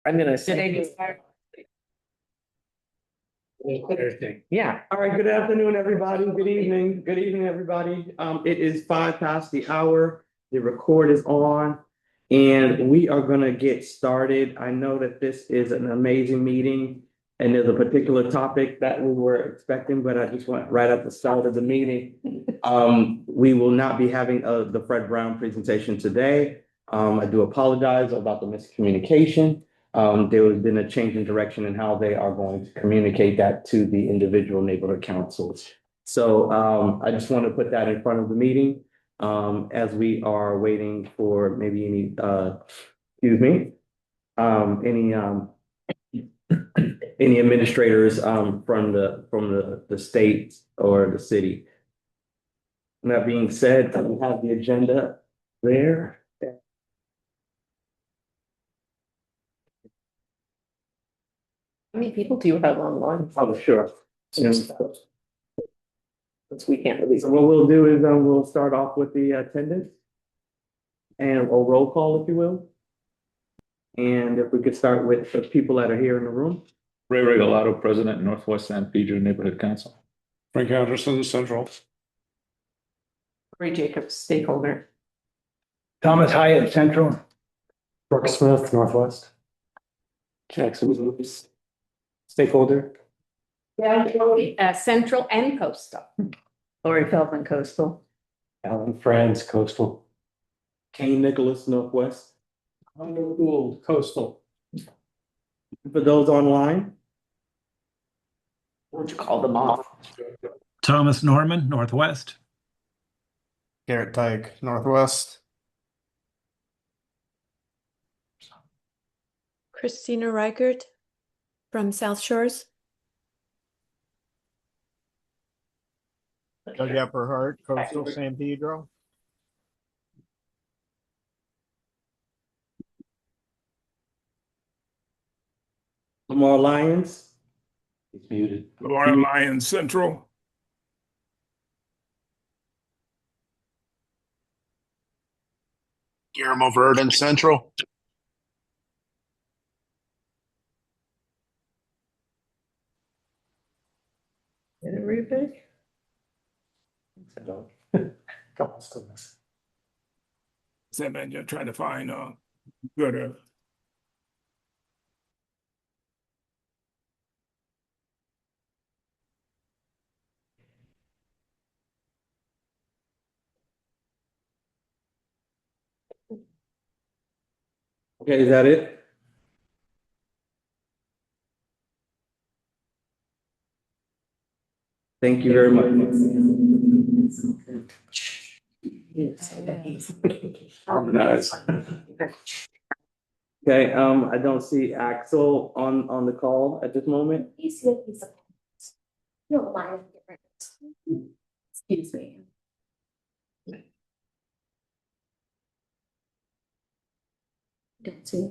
I'm gonna say. Yeah. All right, good afternoon, everybody. Good evening. Good evening, everybody. It is 5 past the hour. The record is on and we are gonna get started. I know that this is an amazing meeting and there's a particular topic that we were expecting, but I just went right at the start of the meeting. We will not be having the Fred Brown presentation today. I do apologize about the miscommunication. There has been a change in direction in how they are going to communicate that to the individual neighborhood councils. So I just want to put that in front of the meeting as we are waiting for maybe any, any administrators from the state or the city. And that being said, we have the agenda there. How many people do you have online? Oh, sure. Since we can't release. So what we'll do is we'll start off with the attendance and a roll call, if you will. And if we could start with the people that are here in the room. Ray Regalado, President, Northwest San Pedro Neighborhood Council. Frank Anderson, Central. Ray Jacobs, stakeholder. Thomas Hyatt, Central. Brooke Smith, Northwest. Jackson Lewis, stakeholder. Yeah, Central and Coastal. Lori Feldman, coastal. Alan Franz, Coastal. Kane Nicholas, Northwest. Gould, Coastal. For those online, What'd you call them off? Thomas Norman, Northwest. Garrett Dyke, Northwest. Christina Reichert from South Shores. Doug Epperhart, Coastal San Pedro. Lamar Lyons. He's muted. Laura Lyons Central. Guillermo Verdon, Central. Did it repick? Sam, man, you're trying to find good Okay, is that it? Thank you very much. Harmonize. Okay, I don't see Axel on the call at this moment. He's good, he's a. No, mine is different. Excuse me. Don't see.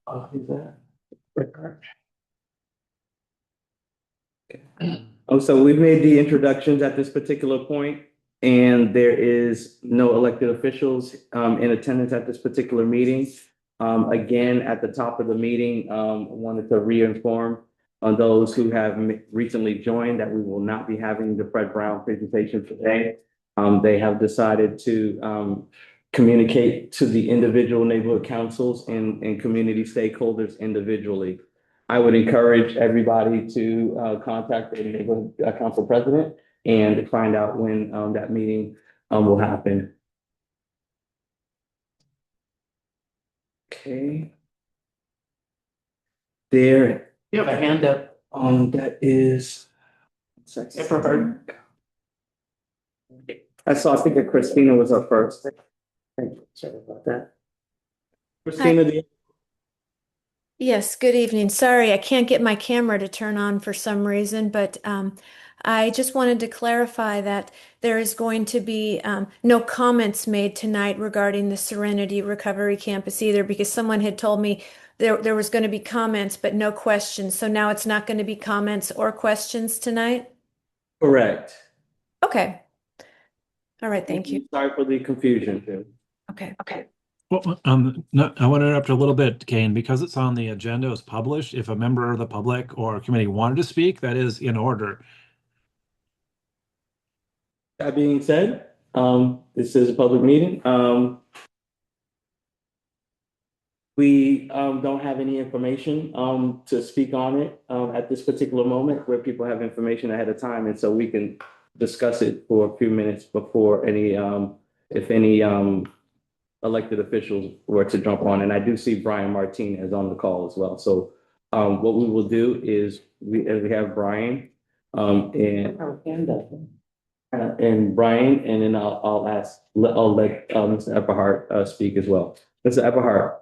Oh, who's that? Oh, so we've made the introductions at this particular point, and there is no elected officials in attendance at this particular meeting. Again, at the top of the meeting, I wanted to reinform on those who have recently joined that we will not be having the Fred Brown presentation today. They have decided to communicate to the individual neighborhood councils and community stakeholders individually. I would encourage everybody to contact the neighborhood council president and find out when that meeting will happen. Okay. There. You have a hand up. That is. Epperhart. I think that Christina was up first. Sorry about that. Christina, Yes, good evening. Sorry, I can't get my camera to turn on for some reason, but I just wanted to clarify that there is going to be no comments made tonight regarding the Serenity Recovery Campus either, because someone had told me there was going to be comments, but no questions. So now it's not going to be comments or questions tonight? correct. Okay. All right, thank you. Sorry for the confusion, too. Okay. Well, no, I want to interrupt a little bit, Kane, because it's on the agenda, it's published. If a member of the public or committee wanted to speak, that is in order. That being said, this is a public meeting. We don't have any information to speak on it at this particular moment where people have information ahead of time. And so we can discuss it for a few minutes before any, if any elected officials were to jump on. And I do see Brian Martinez on the call as well. So what we will do is we have Brian and Brian, and then I'll let Mr. Epperhart speak as well. Mr. Epperhart.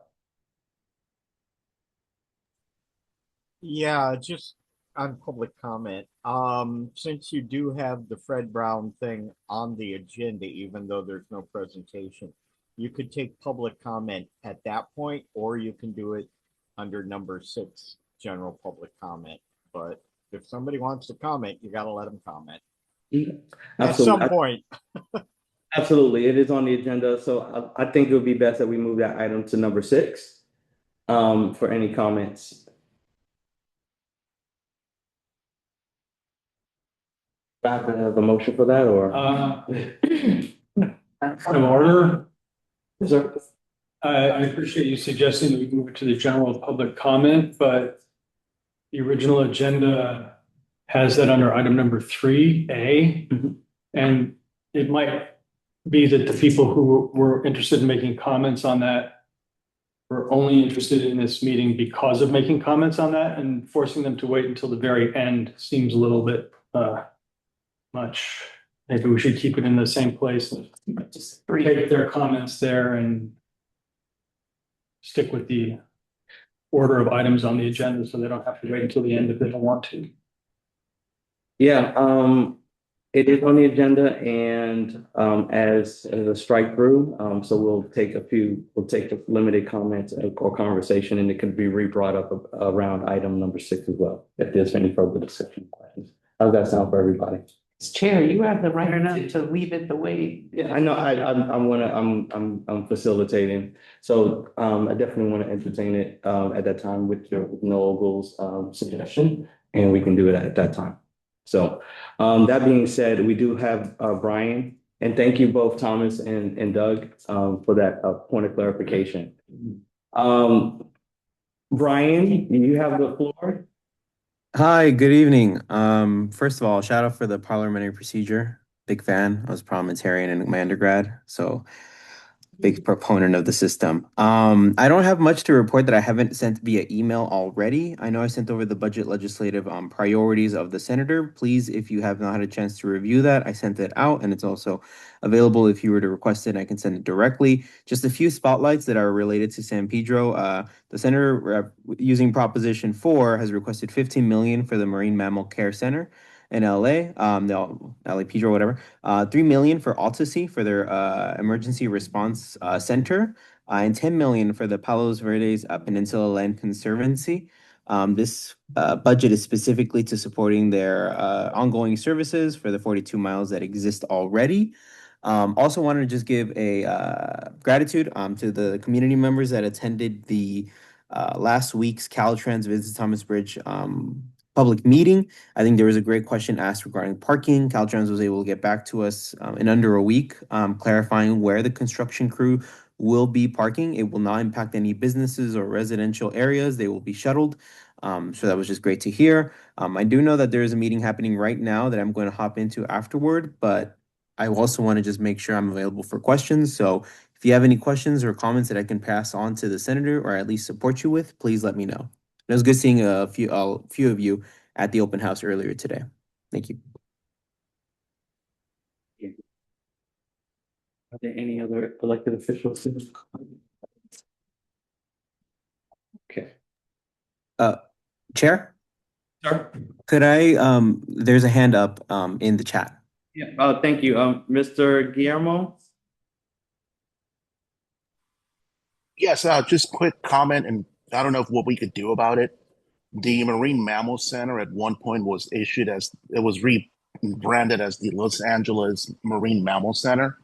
Yeah, just on public comment. Since you do have the Fred Brown thing on the agenda, even though there's no presentation, you could take public comment at that point, or you can do it under number 6, general public comment. But if somebody wants to comment, you gotta let them comment at some Absolutely. point. Absolutely. It is on the agenda. So I think it would be best that we move that item to number 6 for any comments. Do I have a motion for that or? Point of order. Yes, sir. I appreciate you suggesting that we move it to the general public comment, but the original agenda has that under item number 3A. Mhm. And it might be that the people who were interested in making comments on that were only interested in this meeting because of making comments on that, and forcing them to wait until the very end seems a little bit much. Maybe we should keep it in the same place and just take their comments there and stick with the order of items on the agenda so they don't have to wait until the end if they don't want to. Yeah, it is on the agenda and as a strike through. So we'll take a limited comments or conversation, and it can be re-brought up around item number 6 as well, if there's any further discussion questions. How's that sound for everybody? Chair, you have the right to leave it the way. Yeah, I know. I'm facilitating, so I definitely want to entertain it at that time with your Noble's suggestion, and we can do it at that time. So that being said, we do have Brian, and thank you both Thomas and Doug for that point of clarification. Brian, you have the floor. Hi, good evening. First of all, shout out for the parliamentary procedure. Big fan. I was parliamentarian in my undergrad, so big proponent of the system. I don't have much to report that I haven't sent via email already. I know I sent over the budget legislative priorities of the senator. Please, if you have not had a chance to review that, I sent it out, and it's also available if you were to request it. I can send it directly. Just a few spotlights that are related to San Pedro. The senator, using Proposition 4, has requested 15 million for the Marine Mammal Care Center in LA, the LA Pedro, whatever. 3 million for Altacy for their emergency response center, and 10 million for the Palos Verdes Peninsula Land Conservancy. This budget is specifically to supporting their ongoing services for the 42 miles that exist already. Also wanted to just give a gratitude to the community members that attended the last week's Caltrans Visit Thomas Bridge public meeting. I think there was a great question asked regarding parking. Caltrans was able to get back to us in under a week, clarifying where the construction crew will be parking. It will not impact any businesses or residential areas. They will be shuttled. So that was just great to hear. I do know that there is a meeting happening right now that I'm going to hop into afterward, but I also want to just make sure I'm available for questions. So if you have any questions or comments that I can pass on to the senator or at least support you with, please let me know. It was good seeing a few of you at the open house earlier today. Thank you. Are there any other elected officials? Okay. Chair, Sir? could I, there's a hand up, in the chat. Yeah, thank you. Mr. Guillermo? Yes, just quick comment, and I don't know what we could do about it. The Marine Mammal Center at one point was issued as it was rebranded as the Los Angeles Marine Mammal Center.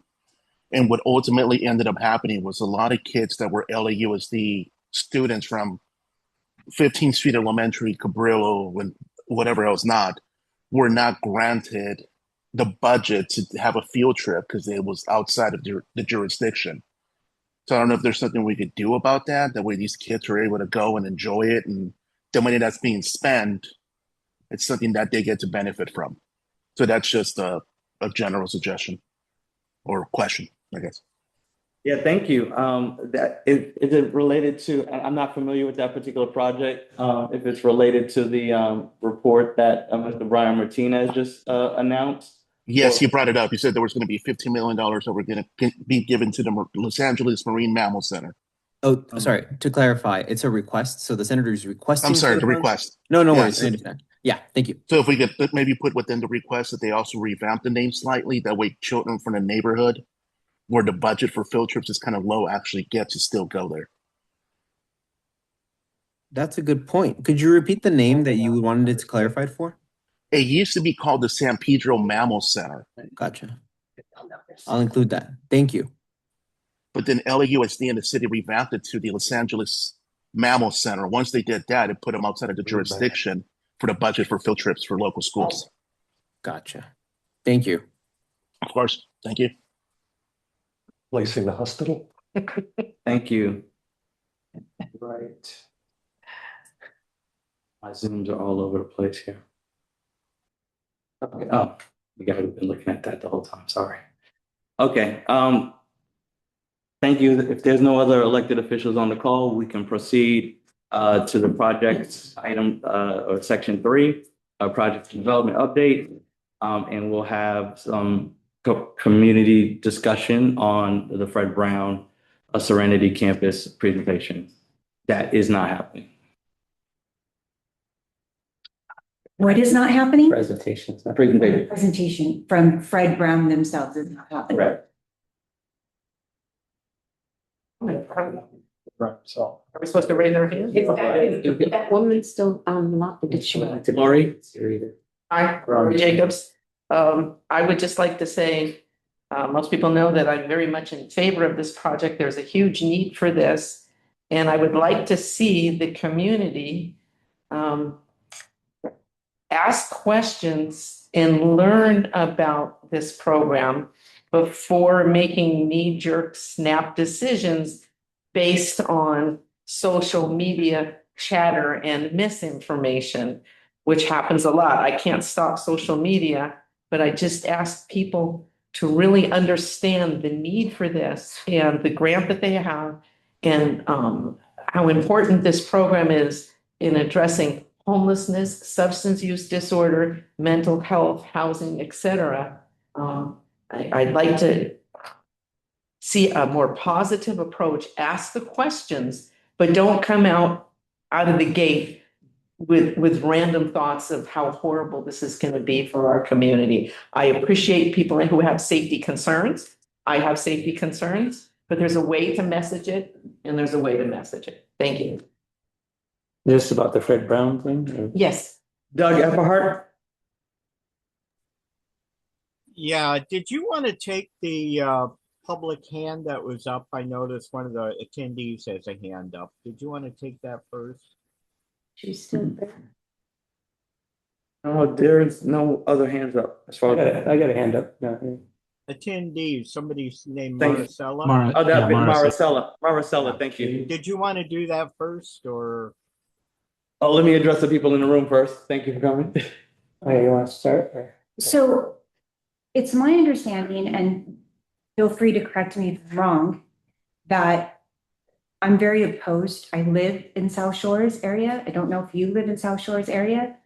And what ultimately ended up happening was a lot of kids that were LAUSD students from 15th Street Elementary, Cabrillo, and whatever else not, were not granted the budget to have a field trip because it was outside of the jurisdiction. So I don't know if there's something we could do about that. That way these kids are able to go and enjoy it, and the money that's being spent, it's something that they get to benefit from. So that's just a general suggestion or question, I guess. Yeah, thank you. Is it related to, I'm not familiar with that particular project. If it's related to the report that Mr. Brian Martinez just announced? Yes, Or- he brought it up. He said there was going to be $15 million that were going to be given to the Los Angeles Marine Mammal Center. Oh, sorry, to clarify, it's a request, so the senator is requesting. I'm sorry, for the funds? request. No, no Yeah, worries, I so- understand. Yeah, thank you. So if we could maybe put within the request that they also revamp the name slightly, that way children from the neighborhood where the budget for field trips is kind of low actually get to still go there. That's a good point. Could you repeat the name that you wanted it clarified for? It used to be called the San Pedro Mammal Center, Gotcha. I'll include that. Thank you. but then LAUSD and the city revamped it to the Los Angeles Mammal Center. Once they did that, it put them outside of the jurisdiction for the budget for field trips for local schools. Gotcha. Thank you. Of course. Thank you. Placing the hospital. Thank you. Right. My Zooms are all over the place here. Okay. Oh, you guys have been looking at that the whole time. Sorry. Okay. Thank you. If there's no other elected officials on the call, we can proceed to the project item or section 3, project development update. And we'll have some community discussion on the Fred Brown Serenity Campus presentation. That is not happening. What is not happening? Presentations, not presentation. Presentation from Fred Brown themselves is not happening. Correct. Right, so. Are we supposed to raise our hands? That woman's still not, did she? Lori? Hi, Rory Jacobs. I would just like to say, most people know that I'm very much in favor of this project. There's a huge need for this. And I would like to see the community ask questions and learn about this program before making knee-jerk snap decisions based on social media chatter and misinformation, which happens a lot. I can't stop social media, but I just ask people to really understand the need for this and the grant that they have and how important this program is in addressing homelessness, substance use disorder, mental health, housing, etc. I'd like to see a more positive approach, ask the questions, but don't come out of the gate with random thoughts of how horrible this is going to be for our community. I appreciate people who have safety concerns. I have safety concerns, but there's a way to message it and there's a way to message it. Thank you. This about the Fred Brown thing? or- Yes. Doug Everhart? Yeah, did you want to take the public hand that was up? I noticed one of the attendees has a hand up. Did you want to take that first? She's still there. No, there is no other hands up as far as. I got a hand up. No. Attendees, somebody's named Thank you. Maricela. Oh, that Maricela. Maricela, thank you. Did you want to do that first or? Oh, let me address the people in the room first. Thank you for coming. Okay, you want to start? So it's my understanding, and feel free to correct me if I'm wrong, that I'm very opposed. I live in South Shores area. I don't know if you live in South Shores area.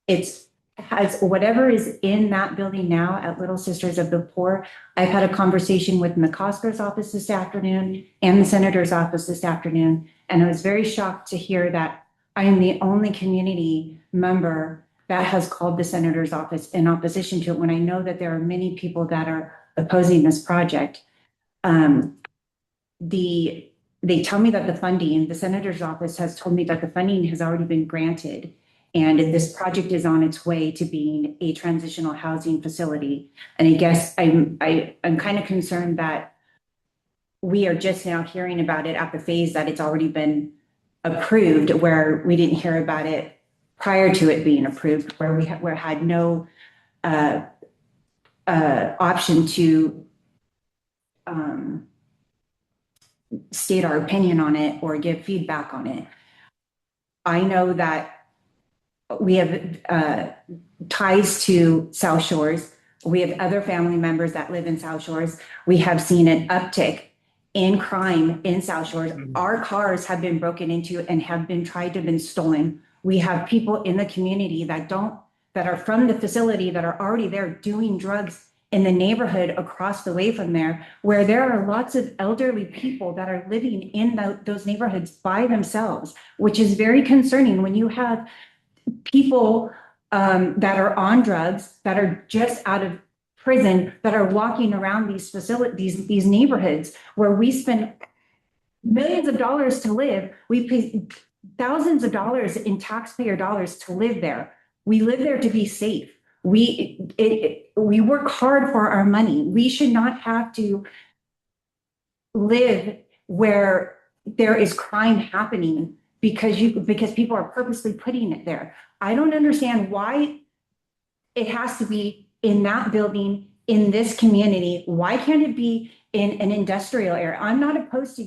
It's has whatever is in that building now at Little Sisters of the Poor. I've had a conversation with McCosker's office this afternoon and the senator's office this afternoon, and I was very shocked to hear that I am the only community member that has called the senator's office in opposition to it, when I know that there are many people that are opposing this project. They tell me that the senator's office has told me that the funding has already been granted, and this project is on its way to being a transitional housing facility. And I guess I'm kind of concerned that we are just now hearing about it at the phase that it's already been approved, where we didn't hear about it prior to it being approved, where we had no option to state our opinion on it or give feedback on it. I know that we have ties to South Shores. We have other family members that live in South Shores. We have seen an uptick in crime in South Shores. Our cars have been broken into and have been tried to have been stolen. We have people in the community that are from the facility that are already there doing drugs in the neighborhood across the way from there, where there are lots of elderly people that are living in those neighborhoods by themselves, which is very concerning when you have people that are on drugs, that are just out of prison, that are walking around these facilities, these neighborhoods where we spend millions of dollars to live. We pay thousands of dollars in taxpayer dollars to live there. We live there to be safe. We work hard for our money. We should not have to live where there is crime happening because people are purposely putting it there. I don't understand why it has to be in that building in this community. Why can't it be in an industrial area? I'm not opposed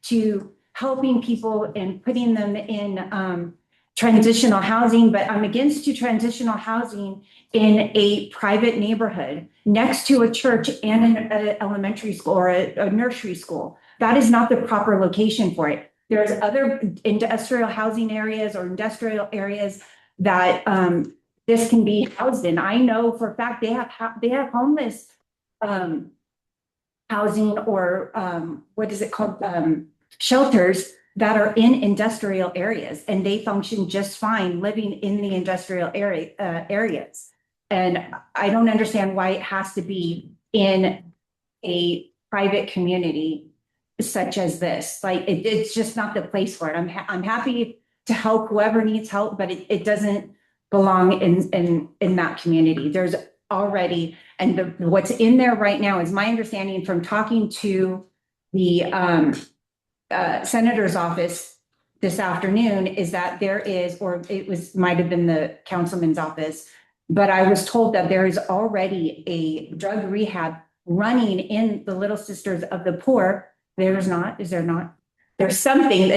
to helping people and putting them in transitional housing, but I'm against transitional housing in a private neighborhood next to a church and an elementary school or a nursery school. That is not the proper location for it. There's other industrial housing areas or industrial areas that this can be housed in. I know for a fact they have homeless housing or what is it called? Shelters that are in industrial areas, and they function just fine living in the industrial areas. And I don't understand why it has to be in a private community such as this. Like it's just not the place for it. I'm happy to help whoever needs help, but it doesn't belong in that community. There's already, and what's in there right now is my understanding from talking to the senator's office this afternoon, is that there is, or might have been the councilman's office, but I was told that there is already a drug rehab running in the Little Sisters of the Poor. There's not, is there not? There's something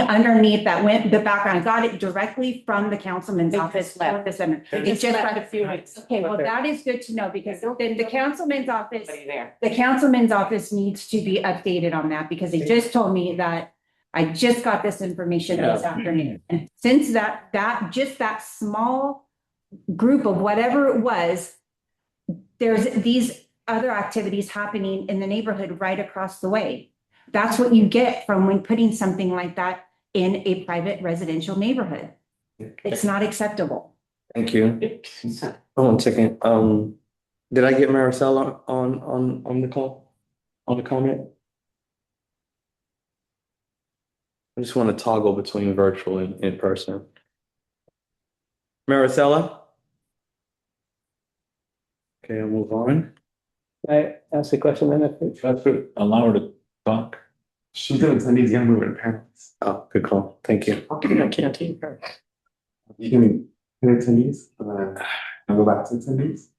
underneath that went the background. I got it directly from the councilman's office. The center. It just got a few weeks. Okay, well, that is good to know, because then the councilman's office needs to be updated on that, because they just told me that I just got this information this afternoon. And since that small group of whatever it was, there's these other activities happening in the neighborhood right across the way. That's what you get from when putting something like that in a private residential neighborhood. It's not acceptable. Thank you. Hold on a second. Did I get Maricela on the call? On the comment? I just want to toggle between virtual and in person. Maricela? Okay, I'll move on. I asked a question then if That's it. Allow her to talk. She's doing Cindy's gonna move in panels. Oh, good call. Thank you. Okay, I can't hear her. You can attendees, I'll go back to attendees.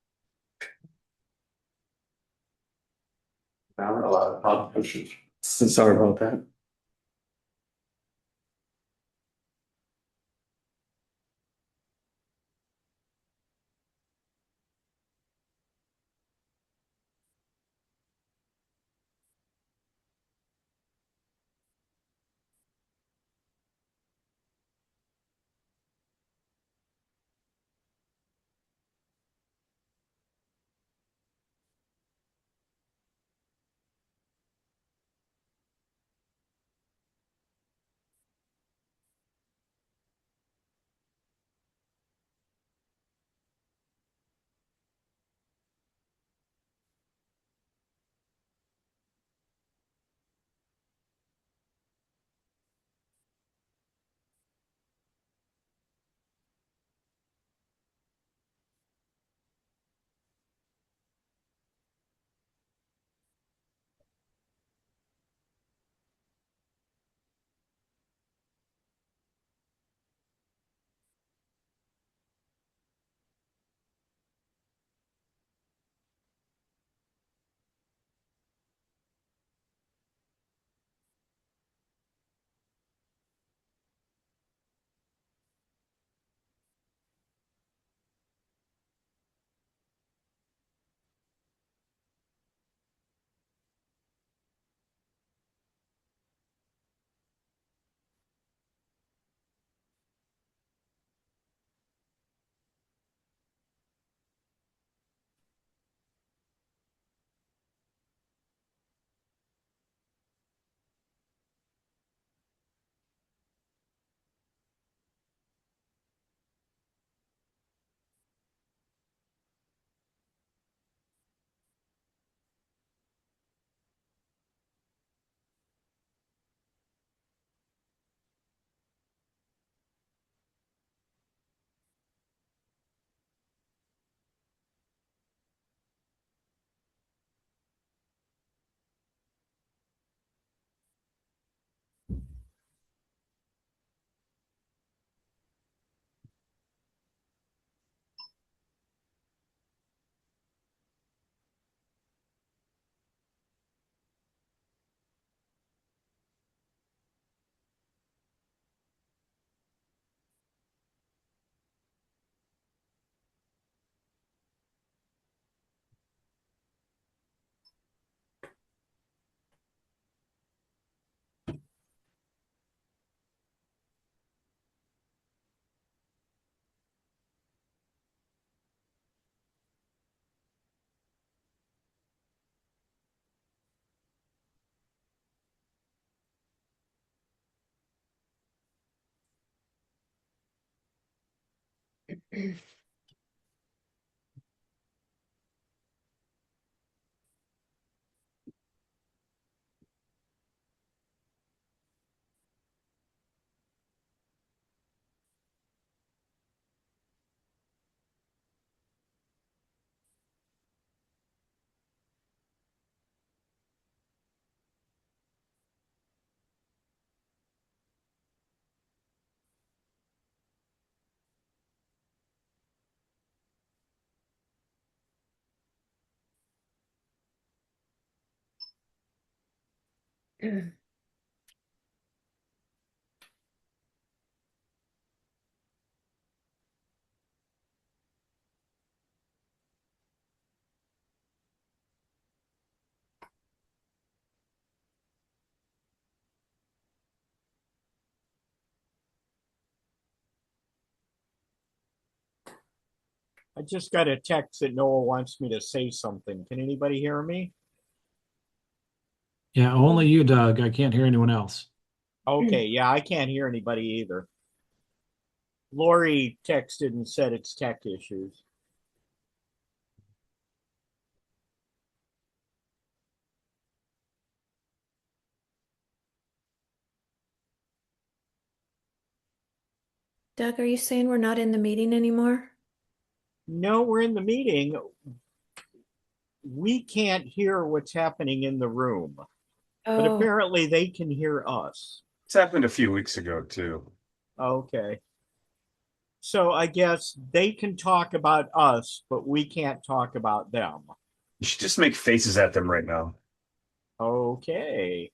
Now we're allowed to talk. So sorry about that. I just got a text that Noah wants me to say something. Can anybody hear me? Yeah, only you, Doug. I can't hear anyone else. Okay, yeah, I can't hear anybody either. Lori texted and said it's tech issues. Doug, are you saying we're not in the meeting anymore? No, we're in the meeting. We can't hear what's happening in the room, but Oh, apparently they can hear us. It's happened a few weeks ago too. Okay. So I guess they can talk about us, but we can't talk about them. You should just make faces at them right now. Okay.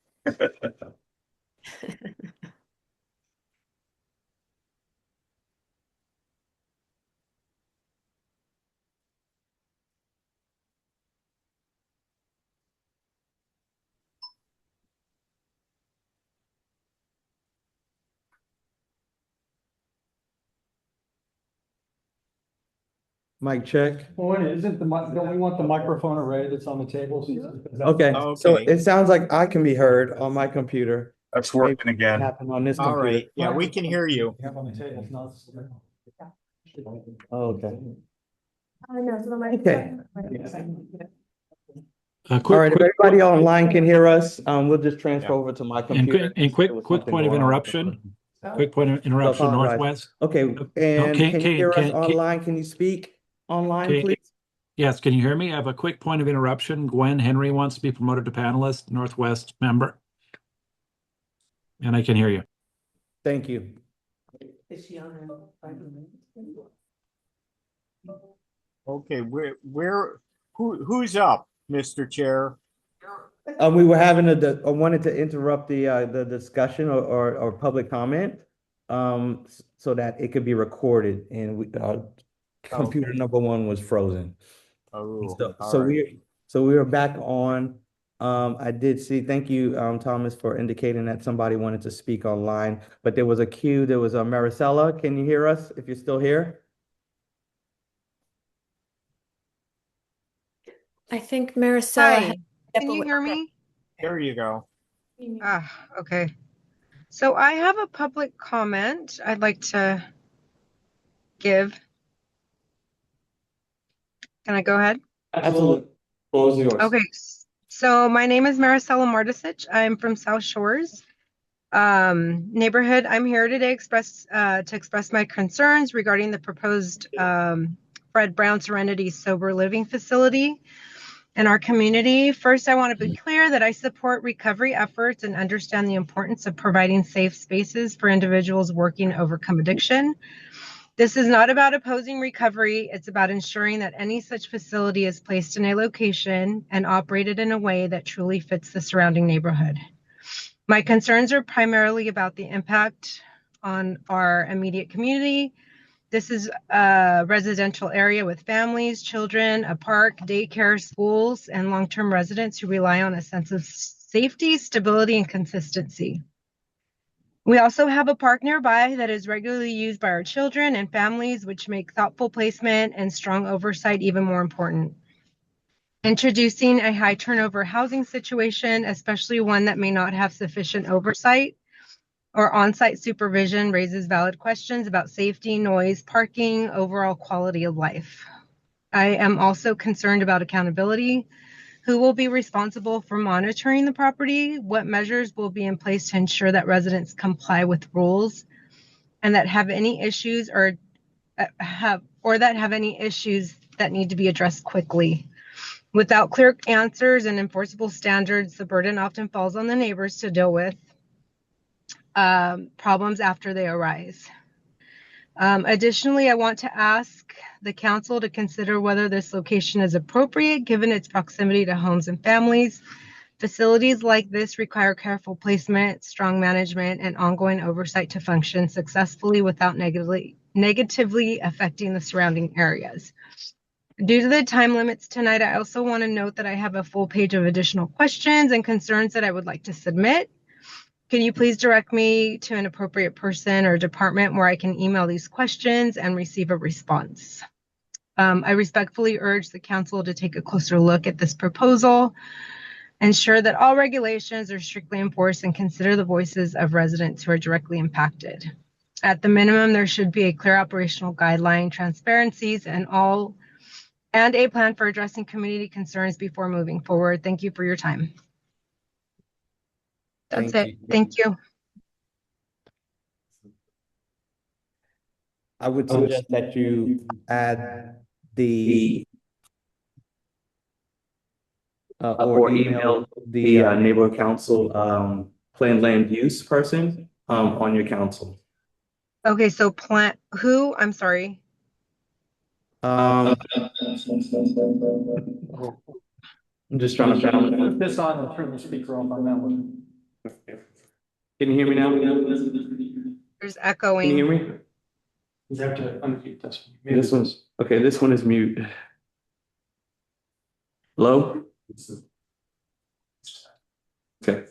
Mic check. Well, isn't don't we want the microphone array that's on the table? Okay, so Okay. it sounds like I can be heard on my computer. That's working Maybe it again. happened on this All computer. right. Yeah, we can hear you. Have on the table, it's not. Oh, okay. No, so the Okay. All Quick, right, if quick, everybody online can hear us, we'll just transfer over to my and computer. quick, There was quick something point of going on. interruption. Quick point of So interruption, apologize. Northwest. Okay, and Okay, can you hear us can- online? Can you speak online, Okay. please? Yes, can you hear me? I have a quick point of interruption. Gwen Henry wants to be promoted to panelist, Northwest member. And I can hear you. Thank you. Is she on Okay, who's up, Mr. Chair? We were having I wanted to interrupt the discussion or public comment, so that it could be recorded and computer Okay. number one was frozen. Oh, So, all so right. we are back on. I did see, thank you, Thomas, for indicating that somebody wanted to speak online, but there was a queue. There was a Maricela. Can you hear us if you're still here? I think Maricela. Hi, can you hear me? There you go. Okay. So I have a public comment I'd like to give. Can I go ahead? Absolutely. Floor is yours. Okay. So my name is Maricela Mardisic. I'm from South Shores neighborhood. I'm here today to express my concerns regarding the proposed Fred Brown Serenity Sober Living Facility in our community. First, I want to be clear that I support recovery efforts and understand the importance of providing safe spaces for individuals working to overcome addiction. This is not about opposing recovery. It's about ensuring that any such facility is placed in a location and operated in a way that truly fits the surrounding neighborhood. My concerns are primarily about the impact on our immediate community. This is a residential area with families, children, a park, daycare, schools, and long-term residents who rely on a sense of safety, stability, and consistency. We also have a park nearby that is regularly used by our children and families, which make thoughtful placement and strong oversight even more important. Introducing a high turnover housing situation, especially one that may not have sufficient oversight or on-site supervision raises valid questions about safety, noise, parking, overall quality of life. I am also concerned about accountability. Who will be responsible for monitoring the property? What measures will be in place to ensure that residents comply with rules and that have any issues that have any issues that need to be addressed quickly? Without clear answers and enforceable standards, the burden often falls on the neighbors to deal with problems after they arise. Additionally, I want to ask the council to consider whether this location is appropriate given its proximity to homes and families. Facilities like this require careful placement, strong management, and ongoing oversight to function successfully without negatively affecting the surrounding areas. Due to the time limits tonight, I also want to note that I have a full page of additional questions and concerns that I would like to submit. Can you please direct me to an appropriate person or department where I can email these questions and receive a response? I respectfully urge the council to take a closer look at this proposal, ensure that all regulations are strictly enforced, and consider the voices of residents who are directly impacted. At the minimum, there should be a clear operational guideline, transparencies, and a plan for addressing community concerns before moving forward. Thank you for your time. That's it. Thank you. I would suggest that you add the or email the neighborhood council planned land use person on your council. Okay, so who? I'm sorry. I'm just trying to Put balance. this on and turn the speaker off on that one. Can you hear me now? There's Can echoing. you hear me? You have to unmute this one. This one's okay. This one is mute. Hello? Okay.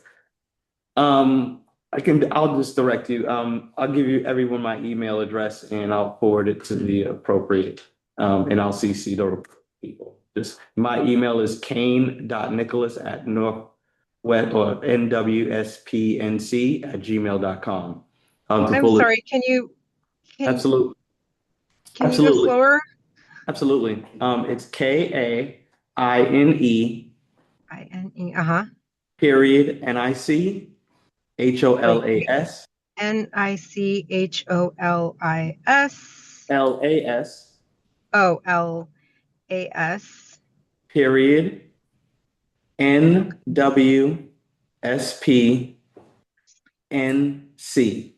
I'll just direct you. I'll give you everyone my email address and I'll forward it to the appropriate, and I'll CC the people. Just my email is kane.nicholas@northwest or NWSPNC@gmail.com. I'm sorry. Can you Absolutely. Can you go slower? Absolutely. It's KAINE period NICHOLAS NICHOLIS LAS period NWSPNC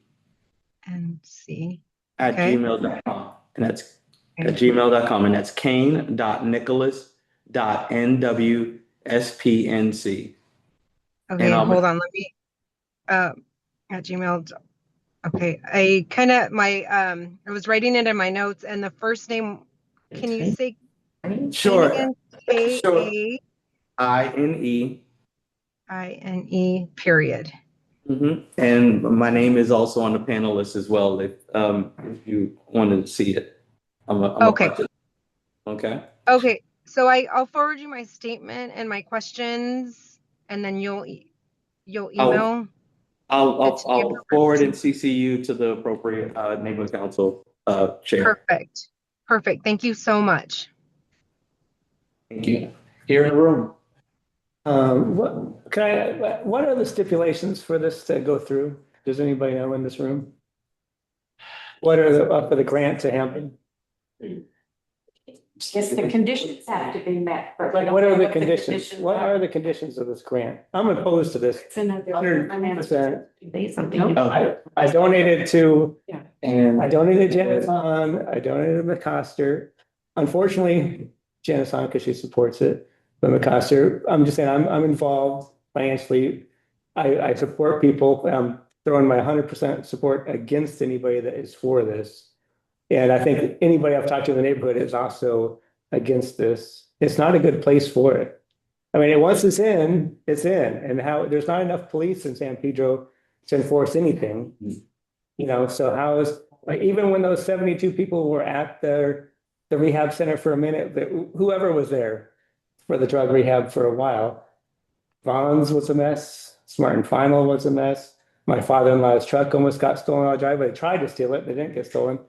at gmail.com. And that's at gmail.com. And that's kane.nicholas.nwspnc. Okay, hold on. Let me at Gmail. Okay, I was writing it in my notes, and the first name. Can you say? Sure. Sure. KAINE period. And my name is also on the panel list as well. If you wanted to see it, I'm okay. Okay. Okay. So I'll forward you my statement and my questions, and then you'll email. I'll forward and CC you to the appropriate neighborhood council chair. Perfect. Thank you so much. Thank you. Here in the room. What are the stipulations for this to go through? Does anybody know in this room? What are for the grant to happen? Yes, the conditions have to be met. What are the conditions? What are the conditions of this grant? I'm opposed to this. 100%. I donated to, and I donated Janice on, I donated McCoster. Unfortunately, Janice on because she supports it, but McCoster, I'm just saying I'm involved financially. I support people. I'm throwing my 100% support against anybody that is for this. And I think anybody I've talked to in the neighborhood is also against this. It's not a good place for it. I mean, once it's in, it's in. And there's not enough police in San Pedro to enforce anything. So how is, like, even when those 72 people were at the rehab center for a minute, whoever was there for the drug rehab for a while, Vaughn's was a mess, Smart and Final was a mess, My father-in-law's truck almost got stolen on the driveway. They tried to steal it. They didn't get stolen.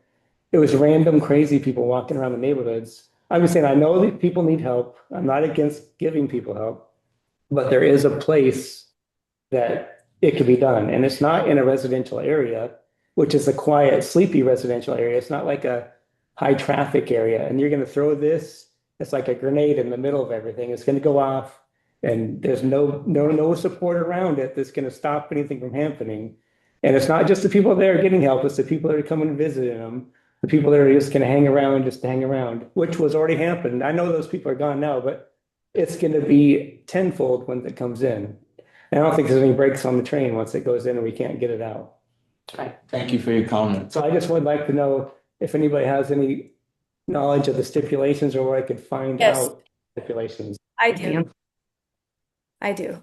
It was random, crazy people walking around the neighborhoods. I'm just saying, I know that people need help. I'm not against giving people help, but there is a place that it could be done. And it's not in a residential area, which is a quiet, sleepy residential area. It's not like a high traffic area. And you're going to throw this, it's like a grenade in the middle of everything. It's going to go off and there's no support around it that's going to stop anything from happening. And it's not just the people that are getting help, it's the people that are coming and visiting them, the people that are just going to hang around, just to hang around, which was already happened. I know those people are gone now, but it's going to be tenfold when it comes in. I don't think there's any brakes on the train once it goes in and we can't get it out. Right. Thank you for your comment. So I just would like to know if anybody has any knowledge of the stipulations or where I could find Yes. out stipulations. I do. I do.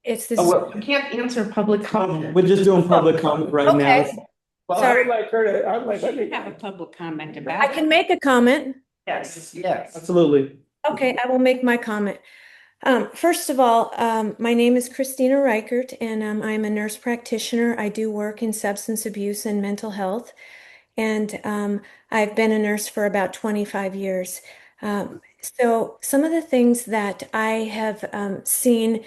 It's this. Oh, well, you can't answer public comment. We're just doing public comment right now. Okay. Well, Sorry. I would like her to, I would like, You have a public comment about I it. can make a comment. Yes, yes. Absolutely. Okay, I will make my comment. First of all, my name is Christina Reichert, and I'm a nurse practitioner. I do work in substance abuse and mental health, and I've been a nurse for about 25 years. So some of the things that I have seen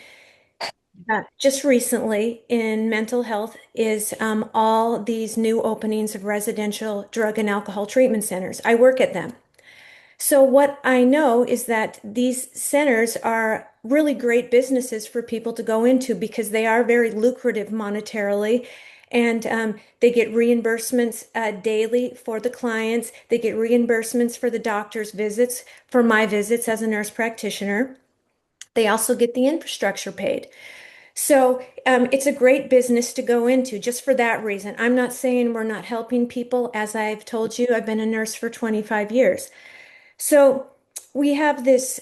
just recently in mental health is all these new openings of residential drug and alcohol treatment centers. I work at them. So what I know is that these centers are really great businesses for people to go into because they are very lucrative monetarily, and they get reimbursements daily for the clients. They get reimbursements for the doctor's visits, for my visits as a nurse practitioner. They also get the infrastructure paid. So it's a great business to go into just for that reason. I'm not saying we're not helping people. As I've told you, I've been a nurse for 25 years. So we have this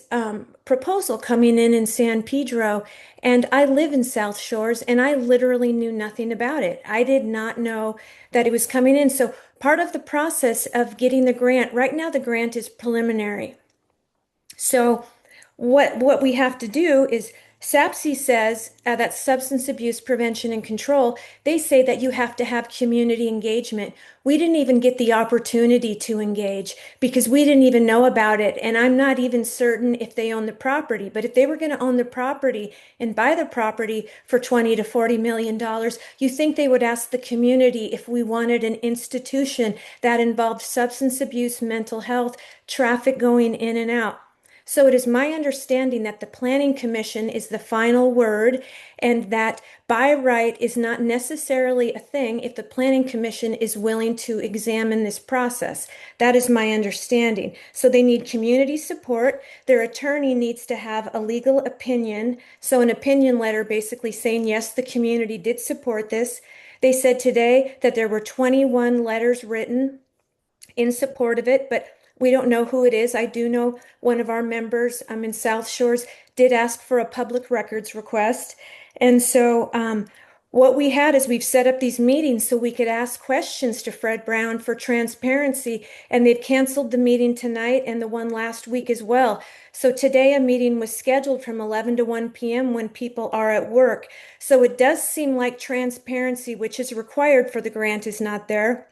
proposal coming in San Pedro, and I live in South Shores, and I literally knew nothing about it. I did not know that it was coming in. So part of the process of getting the grant, right now the grant is preliminary. So what we have to do is SAPSI says that Substance Abuse Prevention and Control, they say that you have to have community engagement. We didn't even get the opportunity to engage because we didn't even know about it. And I'm not even certain if they own the property. But if they were going to own the property and buy the property for $20 to $40 million, you think they would ask the community if we wanted an institution that involved substance abuse, mental health, traffic going in and out. So it is my understanding that the Planning Commission is the final word, and that by right is not necessarily a thing if the Planning Commission is willing to examine this process. That is my understanding. So they need community support. Their attorney needs to have a legal opinion. So an opinion letter basically saying, yes, the community did support this. They said today that there were 21 letters written in support of it, but we don't know who it is. I do know one of our members in South Shores did ask for a public records request. And so what we had is we've set up these meetings so we could ask questions to Fred Brown for transparency. And they've canceled the meeting tonight and the one last week as well. So today a meeting was scheduled from 11 to 1 p.m. when people are at work. So it does seem like transparency, which is required for the grant, is not there.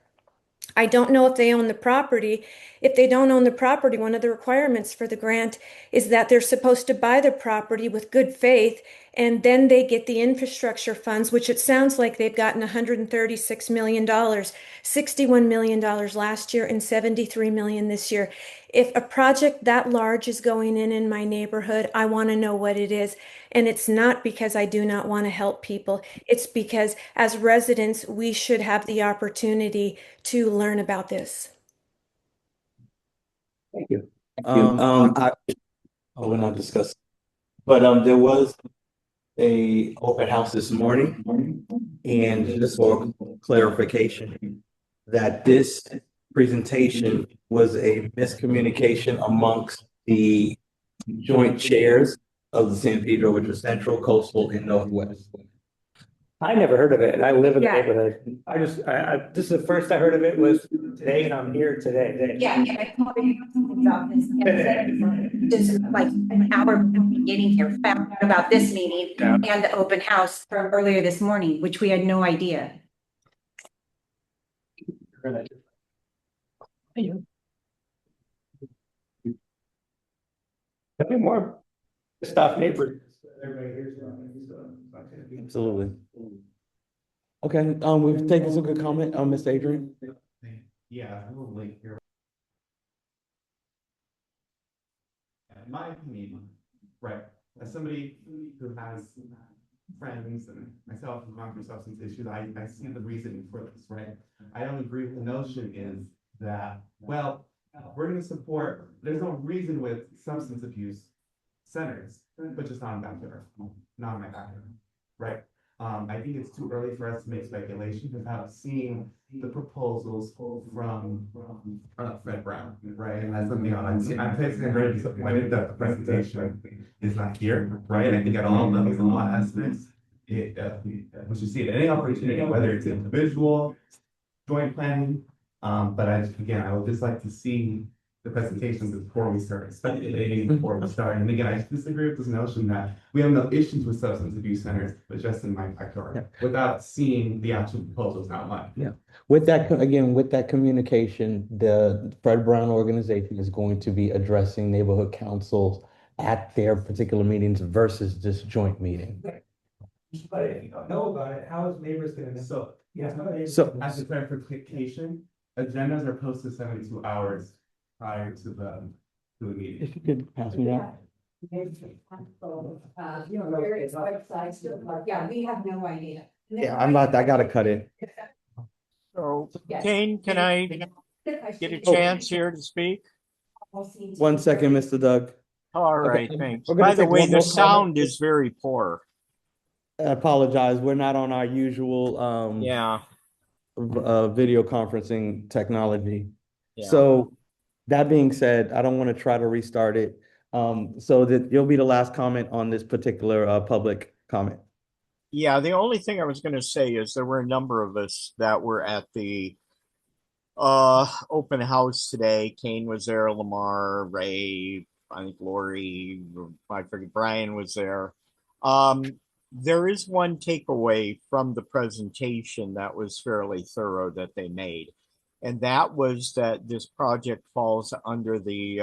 I don't know if they own the property. If they don't own the property, one of the requirements for the grant is that they're supposed to buy the property with good faith, and then they get the infrastructure funds, which it sounds like they've gotten $136 million, $61 million last year, and $73 million this year. If a project that large is going in my neighborhood, I want to know what it is. And it's not because I do not want to help people. It's because as residents, we should have the opportunity to learn about this. Thank you. We're not discussing, but there was a open house this morning, and just for clarification, that this presentation was a miscommunication amongst the joint chairs of the San Pedro, which is Central, Coastal, and Northwest. I never heard of it, and I live in the Yeah. neighborhood. This is the first I heard of it was today, and I'm here today. Yeah, and I called about this, just like an hour before getting here, found out about this meeting and the open house from earlier this morning, which we had no idea. There'll be more stuff neighbors. Everybody hears about it. Absolutely. Okay, we've taken some good comment, Ms. Adrian. Yeah, a little late here. In my opinion, right, as somebody who has friends and myself who've gone through substance issues, I see the reasoning for this, right? I don't agree with the notion is that, well, we're gonna support, there's no reason with substance abuse centers, but just not in backyard, not in my backyard, right? I think it's too early for us to make speculation without seeing the proposals from Fred Brown, right? And that's something I'm personally very disappointed that the presentation is not here, right? I think at all levels and all aspects, we should see it any opportunity, whether it's individual, joint planning. But I would just like to see the presentations before we start speculating, before we start. And again, I disagree with this notion that we have no issues with substance abuse centers, but just in my backyard, without seeing the actual proposals outlined. Yeah, with that, again, with that communication, the Fred Brown organization is going to be addressing neighborhood councils at their particular meetings versus this joint meeting. But if you don't know about it, how is neighbors gonna know? So, So- as a clarification, agendas are posted 72 hours prior to the meeting. If you could pass me that. Various websites, yeah, we have no idea. Yeah, I gotta cut it. So, Yes. Kane, can I get a chance here to speak? 1 second, Mr. Doug. All Okay, right, thanks. we're gonna By the take way, one the more sound comment. is very poor. I apologize, we're not on our usual Yeah, video conferencing technology. yeah. So that being said, I don't want to try to restart it. So that you'll be the last comment on this particular public comment. Yeah, the only thing I was going to say is there were a number of us that were at the open house today. Kane was there, Lamar, Ray, I think Lori, I forget, Brian was there. There is one takeaway from the presentation that was fairly thorough that they made, and that was that this project falls under the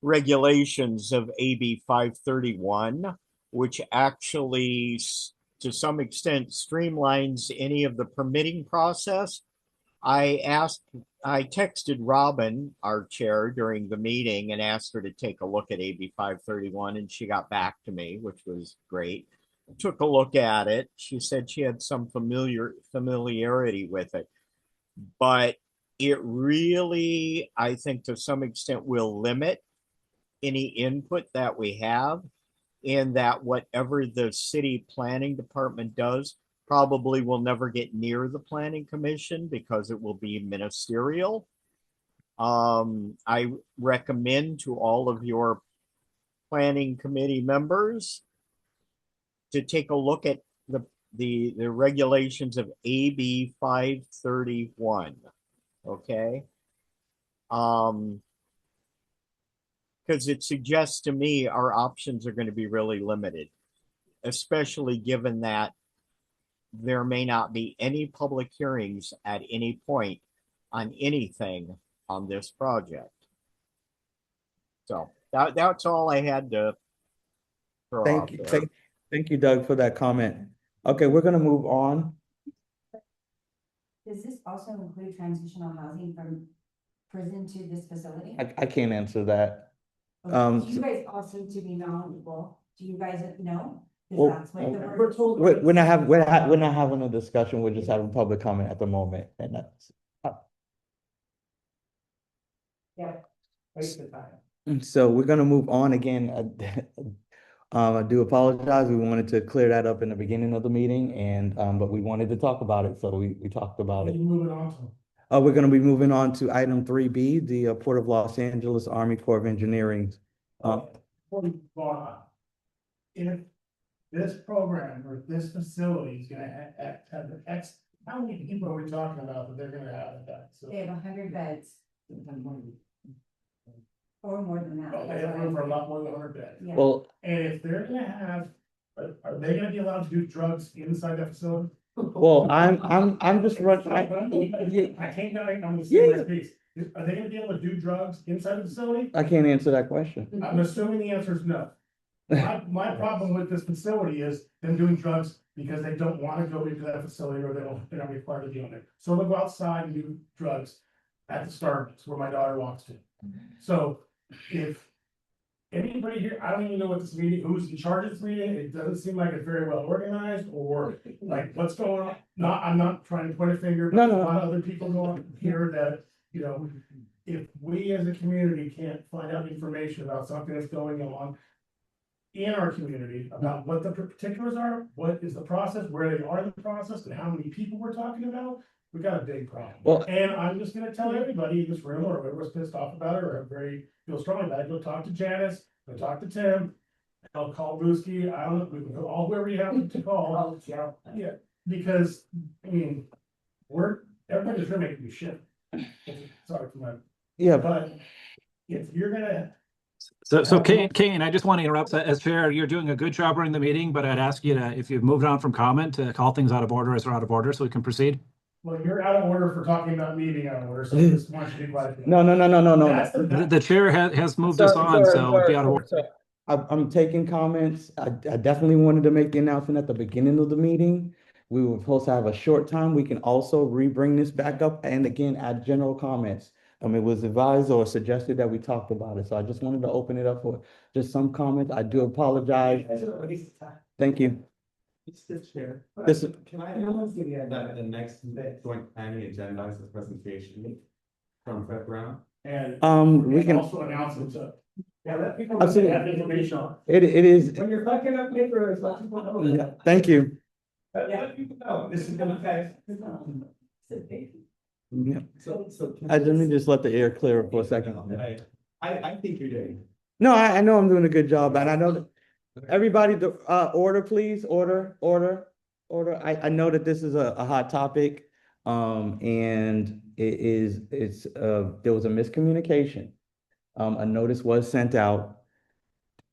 regulations of AB 531, which actually, to some extent, streamlines any of the permitting process. I texted Robin, our chair, during the meeting and asked her to take a look at AB 531, and she got back to me, which was great. Took a look at it. She said she had some familiarity with it, but it really, I think, to some extent, will limit any input that we have, in that whatever the city planning department does probably will never get near the planning commission because it will be ministerial. I recommend to all of your planning committee members to take a look at the regulations of AB 531. Okay. Because it suggests to me our options are going to be really limited, especially given that there may not be any public hearings at any point on anything on this project. So that's all I had to throw out there. Thank you, Doug, for that comment. Okay, we're gonna move on. Does this also include transitional housing from prison to this facility? I can't answer that. You guys all seem to be knowledgeable. Do you guys know? 'Cause Well, that's what we're told. We're not having a discussion, we're just having public comment at the moment, and that's. Yeah. Waste of time. So we're gonna move on again. I do apologize, we wanted to clear that up in the beginning of the meeting, and but we wanted to talk about it, so we talked about it. Moving on to. We're gonna be moving on to item 3B, the Port of Los Angeles Army Corps of Engineering. If this program or this facility is gonna have the X, how many people are we talking about that they're gonna have at that? So, They have 100 beds or more than that. oh, they have room for a lot more than 100 beds. Yeah. Well, And if they're gonna have, are they gonna be allowed to do drugs inside that facility? Well, I'm just running. I can't, I'm just saying my piece. Are they gonna be able to do drugs inside the facility? I can't answer that question. I'm assuming the answer is no. My problem with this facility is them doing drugs because they don't wanna go into that facility or they're not required to be on it. So they'll go outside and do drugs at the Starbucks where my daughter walks to. So if anybody here, I don't even know what this meeting, who's in charge of this meeting, it doesn't seem like it's very well organized or like what's going on. I'm not trying to point a finger, No, but no. a lot of other people go on here that, you know, if we as a community can't find out information about something that's going on in our community about what the particulars are, what is the process, where they are in the process, and how many people we're talking about, we got a big problem. Well- And I'm just gonna tell everybody in this room, or whoever's pissed off about it, or feel strongly about it, go talk to Janice, go talk to Tim. I'll call Brewski, I don't know, we can go all whoever you have to call. Yeah, because, I mean, everybody's gonna make me shit. Sorry for my, Yeah, but if you're gonna, So Kane, I just want to interrupt. As chair, you're doing a good job running the meeting, but I'd ask you to, if you've moved on from comment, to call things out of order as they're out of order so we can proceed. well, you're out of order for talking about me being out of order, so I just want you to be quiet. No. That's The chair has moved us on, so it'd be out of order. I'm taking comments. I definitely wanted to make the announcement at the beginning of the meeting. We were supposed to have a short time. We can also re-bring this back up and again add general comments. It was advised or suggested that we talked about it, so I just wanted to open it up for just some comments. I do apologize. Thank you. Mr. Chair, This- can I ask you that the next joint planning agenda is a presentation from Fred Brown? And we can, also announce it, so. Yeah, let people I've seen it. have information on. it is, When you're fucking up paper, it's let people know. yeah, thank you. Let people know, this is gonna affect. Yeah. So. Let me just let the air clear for a second. I think you're doing. No, I know I'm doing a good job, and I know that everybody, order, please, order. I know that this is a hot topic, and there was a miscommunication. A notice was sent out.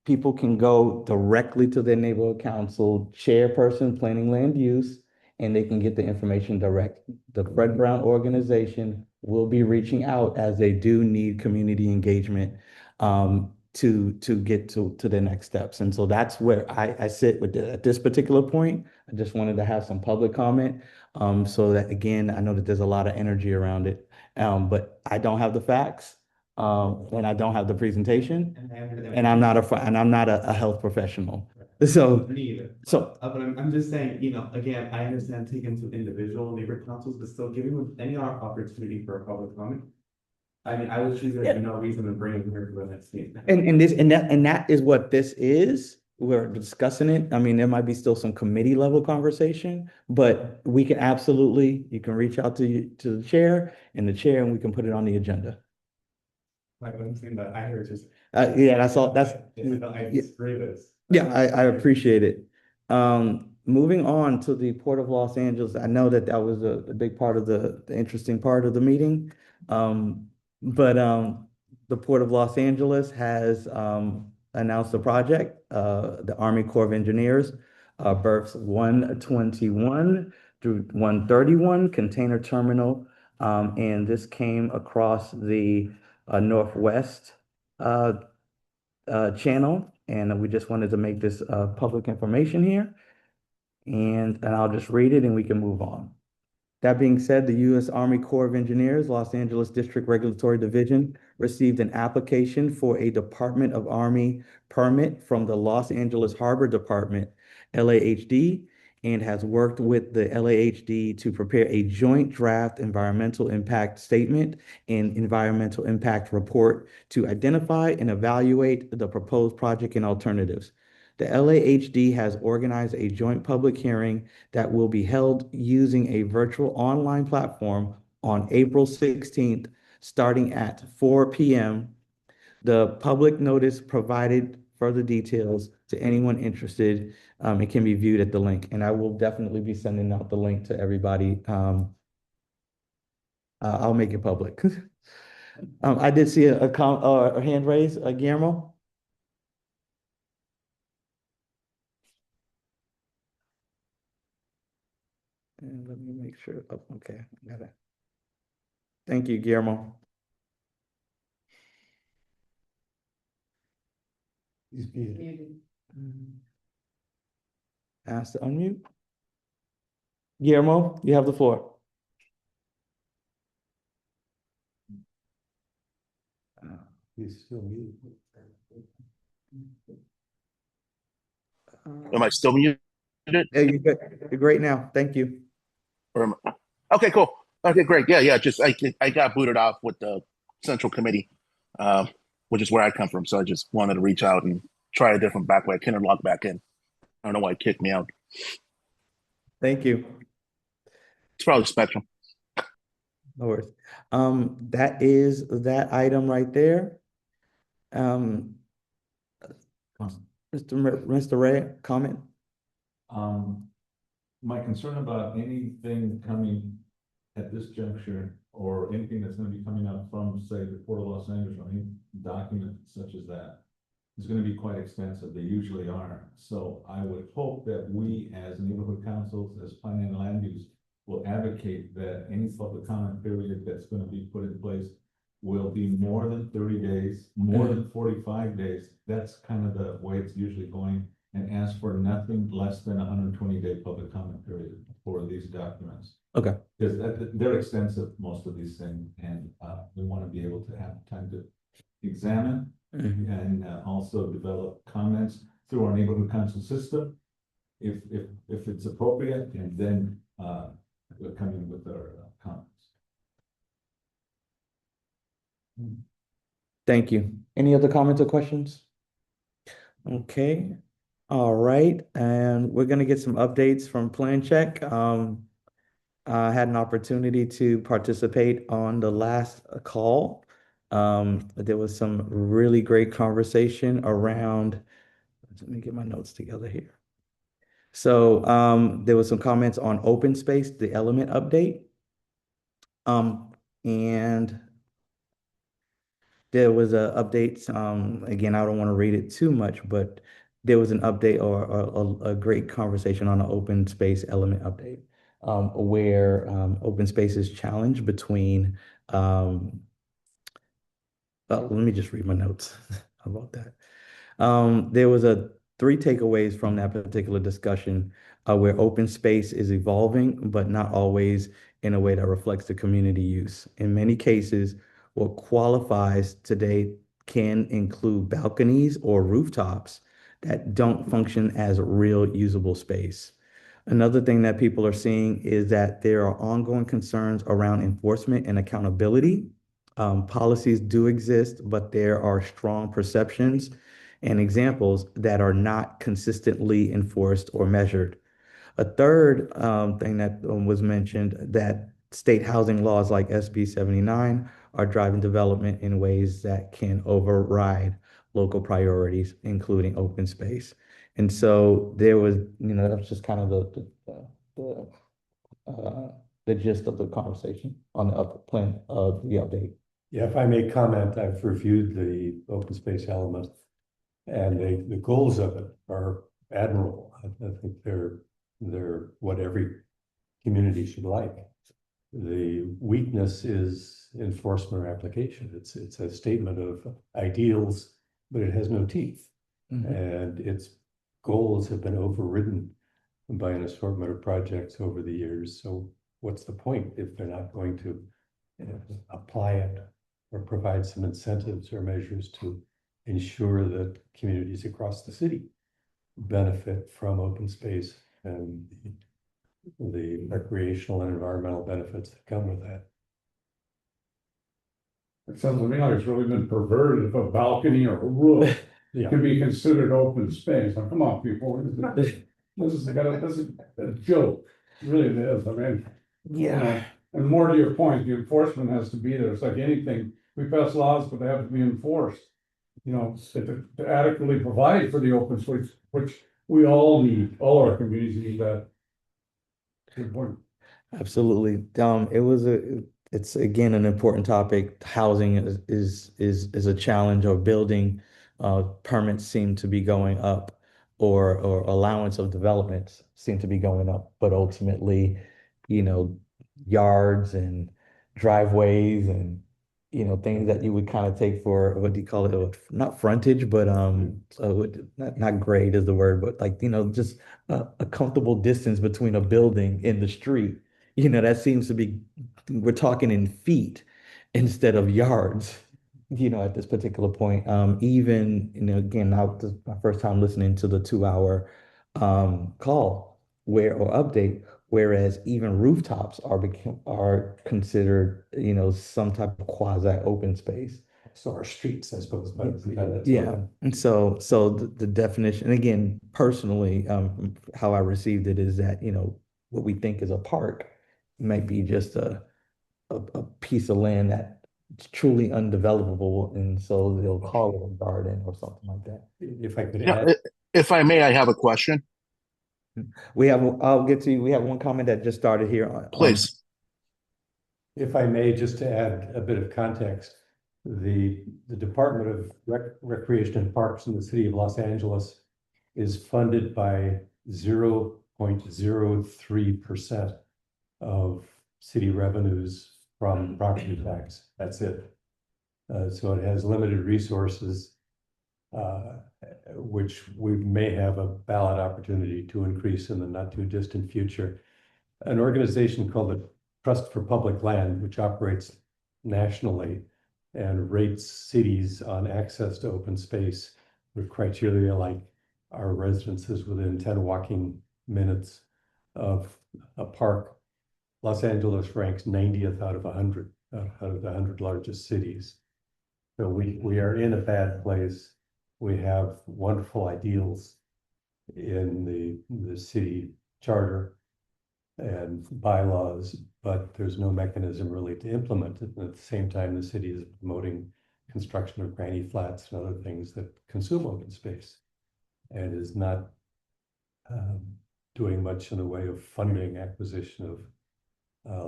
People can go directly to their neighborhood council, chairperson, planning land use, and they can get the information direct. The Fred Brown organization will be reaching out as they do need community engagement to get to the next steps. And so that's where I sit with at this particular point. I just wanted to have some public comment so that, again, I know that there's a lot of energy around it, but I don't have the facts and I don't have the presentation, and I'm not a health professional. So, Neither. so But I'm just saying, again, I understand taking to individual neighbor councils, but still giving them any opportunity for a public comment. I mean, I would choose there's no reason to bring them here for the next meeting. and that is what this is. We're discussing it. I mean, there might be still some committee level conversation, but we can absolutely, you can reach out to the chair, and we can put it on the agenda. Like, I'm saying that I heard just. Yeah, that's all, I disagree with this. Yeah, I appreciate it. Moving on to the Port of Los Angeles, I know that was a big part of the interesting part of the meeting. But the Port of Los Angeles has announced a project, the Army Corps of Engineers, berths 121 through 131 container terminal. And this came across the Northwest channel, and we just wanted to make this public information here. And I'll just read it and we can move on. That being said, the U.S. Army Corps of Engineers, Los Angeles District Regulatory Division received an application for a Department of Army permit from the Los Angeles Harbor Department, LAHD, and has worked with the LAHD to prepare a joint draft environmental impact statement and environmental impact report to identify and evaluate the proposed project and alternatives. The LAHD has organized a joint public hearing that will be held using a virtual online platform on April 16th, starting at 4 p.m. The public notice provided further details to anyone interested. It can be viewed at the link, and I will definitely be sending out the link to everybody. I'll make it public. I did see a hand raised, Guillermo. And let me make sure. Oh, okay, got it. Thank you, Guillermo. He's muted. Ask to unmute. Guillermo, you have the floor. He's still muted. Am I still muted? Yeah, you're good. You're great now. Thank you. Okay, cool. Okay, great. Yeah. Just I got booted off with the central committee, which is where I come from. So I just wanted to reach out and try a different back way. I couldn't log back in. I don't know why it kicked me out. Thank you. It's probably Spectrum. No worries. That is that item right there. Mr. Ray, comment? My concern about anything coming at this juncture or anything that's gonna be coming up from, say, the Port of Los Angeles or any document such as that is gonna be quite expensive. They usually are. So I would hope that we, as neighborhood councils, as planning and land use, will advocate that any public comment period that's gonna be put in place will be more than 30 days, more than 45 days. That's kind of the way it's usually going, and ask for nothing less than 120-day public comment period for these documents. Okay. Because they're extensive, most of these things, and we want to be able to have time to examine and also develop comments through our neighborhood council system, if it's appropriate, and then we'll come in with our comments. Thank you. Any other comments or questions? Okay. All right. And we're going to get some updates from Plan Check. I had an opportunity to participate on the last call. There was some really great conversation around, let me get my notes together here. So there was some comments on open space, the element update. And there was a update, again, I don't want to read it too much, but there was an update or a great conversation on an open space element update, where open space is challenged between, let me just read my notes about that. There was three takeaways from that particular discussion, where open space is evolving, but not always in a way that reflects the community use. In many cases, what qualifies today can include balconies or rooftops that don't function as real usable space. Another thing that people are seeing is that there are ongoing concerns around enforcement and accountability. Policies do exist, but there are strong perceptions and examples that are not consistently enforced or measured. A third thing that was mentioned, that state housing laws like SB 79 are driving development in ways that can override local priorities, including open space. And so there was, that was just kind of the gist of the conversation on the plan of the update. Yeah, if I may comment, I've reviewed the open space element, and the goals of it are admirable. I think they're what every community should like. The weakness is enforcement or application. It's a statement of ideals, but it has no teeth. And its goals have been overridden by an assortment of projects over the years. So what's the point if they're not going to apply it or provide some incentives or measures to ensure that communities across the city benefit from open space and the recreational and environmental benefits that come with that? It sounds to me like it's really been perverted if a balcony or a roof can be considered open space. Now, come on, people. This is a joke. Really it is. I mean, and more to your point, the enforcement has to be there. It's like anything. We pass laws, but they have to be enforced. you know, to adequately provide for the open space, which we all need, all our communities need that. Good point. Absolutely. It's again an important topic. Housing is a challenge, or building permits seem to be going up, or allowance of developments seem to be going up. But ultimately, you know, yards and driveways and things that you would kind of take for, what do you call it? Not frontage, but not grade is the word, but like, just a comfortable distance between a building and the street. That seems to be, we're talking in feet instead of yards, at this particular point. Even, again, now this is my first time listening to the 2 hour call or update, whereas even rooftops are considered, some type of quasi open space. So our streets, I suppose. Yeah. And so the definition, and again, personally, how I received it is that, what we think is a park might be just a piece of land that's truly undevelopable. And so they'll call it a garden or something like that. If I could Yeah, add, if I may, I have a question, I'll get to you. We have one comment that just started here please. if I may, just to add a bit of context, the Department of Recreation and Parks in the city of Los Angeles is funded by 0.03% of city revenues from property tax. That's it. So it has limited resources, which we may have a ballot opportunity to increase in the not too distant future. An organization called the Trust for Public Land, which operates nationally and rates cities on access to open space with criteria like our residences within 10 walking minutes of a park. Los Angeles ranks 90th out of 100, out of the 100 largest cities. So we are in a bad place. We have wonderful ideals in the city charter and bylaws, but there's no mechanism really to implement it. And at the same time, the city is promoting construction of granny flats and other things that consume open space, and is not doing much in the way of funding acquisition of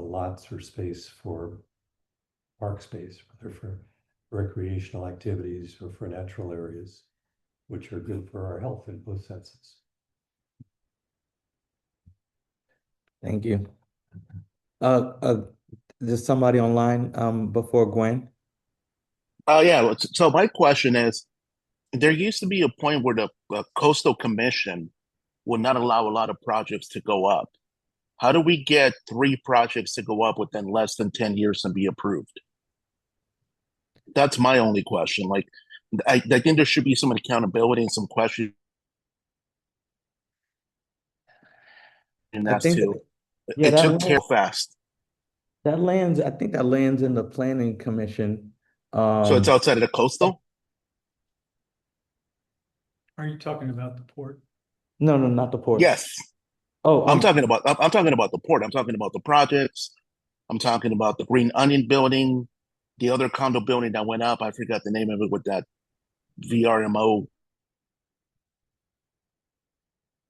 lots or space for park space, whether for recreational activities or for natural areas, which are good for our health in both senses. Thank you. There's somebody online before Gwen. Yeah. So my question is, there used to be a point where the Coastal Commission would not allow a lot of projects to go up. How do we get 3 projects to go up within less than 10 years and be approved? That's my only question. Like, I think there should be some accountability and some question I as think to Yeah, it took care fast. I think that lands in the planning commission. So it's outside of the coastal? Are you talking about the port? No, not the port. Yes. Oh, I'm talking about the port. I'm talking about the projects. I'm talking about the Green Onion building, the other condo building that went up. I forgot the name of it with that VRMO.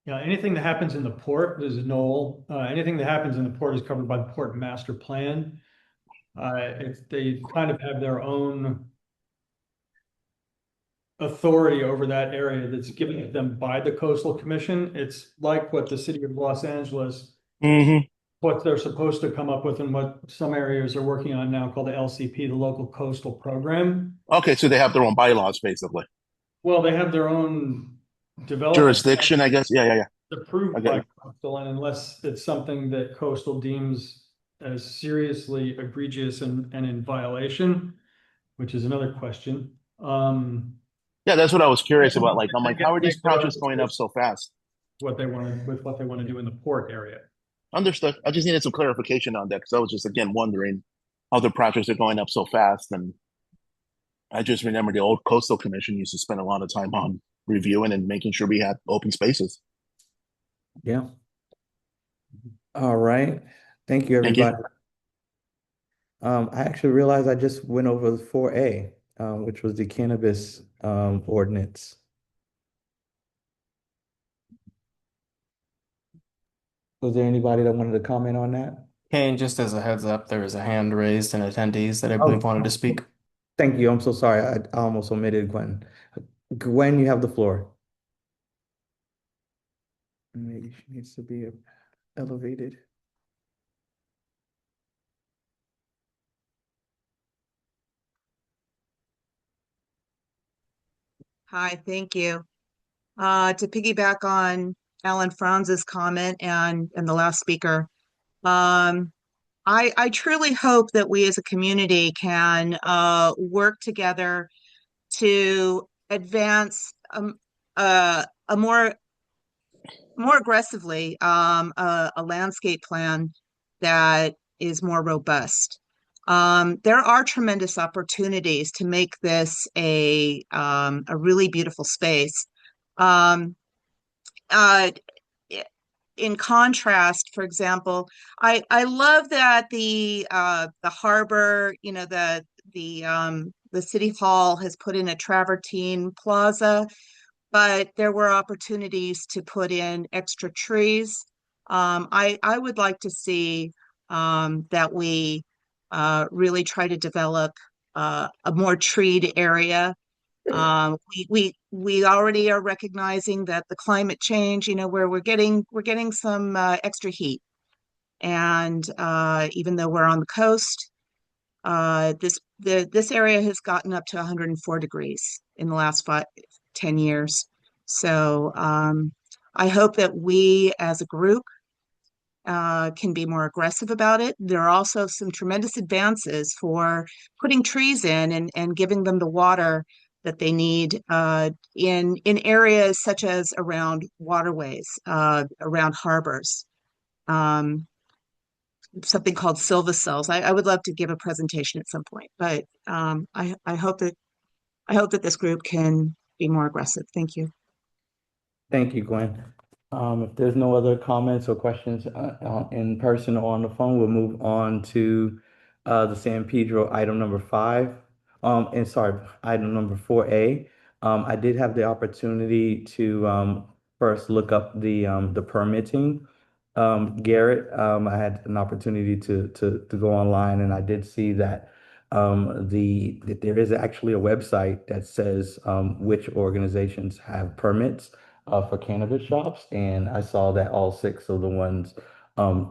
Yeah, anything that happens in the port is anything that happens in the port is covered by the port master plan. If they kind of have their own authority over that area that's given to them by the Coastal Commission. It's like what the city of Los Angeles, what they're supposed to come up with, and what some areas are working on now called the LCP, the Local Coastal Program. Okay, so they have their own bylaws, basically. Well, they have their own development Jurisdiction, I guess. Yeah. approved by Coastal, and unless it's something that Coastal deems as seriously egregious and in violation, which is another question. Yeah, that's what I was curious about. Like, I'm like, how are these projects going up so fast? What they want to do in the port area. Understood. I just needed some clarification on that because I was just again wondering how the projects are going up so fast. And I just remember the old Coastal Commission used to spend a lot of time on reviewing and making sure we had open spaces. Yeah. All right. Thank you, Thank you. everybody. I actually realized I just went over 4A. which was the cannabis ordinance. Was there anybody that wanted to comment on that? Kane, just as a heads up, there was a hand raised in attendees that I believe wanted to speak. Thank you. I'm so sorry. I almost omitted Gwen. Gwen, you have the floor. Maybe she needs to be elevated. Hi, thank you. To piggyback on Alan Franz's comment and the last speaker, I truly hope that we as a community can work together to advance a more aggressively a landscape plan that is more robust. There are tremendous opportunities to make this a really beautiful space. Um, uh, in contrast, for example, I love that the harbor, you know, the city hall has put in a travertine plaza, but there were opportunities to put in extra trees. I would like to see that we really try to develop a more treed area. We already are recognizing that the climate change, you know, where we're getting some extra heat, and even though we're on the coast, this area has gotten up to 104 degrees in the last 10 years. So I hope that we as a group can be more aggressive about it. There are also some tremendous advances for putting trees in and giving them the water that they need in areas such as around waterways, around harbors. Something called silvacells. I would love to give a presentation at some point, but I hope that this group can be more aggressive. Thank you. Thank you, Gwen. If there's no other comments or questions in person or on the phone, we'll move on to the San Pedro item number 5. And sorry, item number 4A. I did have the opportunity to first look up the permitting. Garrett, I had an opportunity to go online, and I did see that that there is actually a website that says which organizations have permits for cannabis shops, and I saw that all 6 of the ones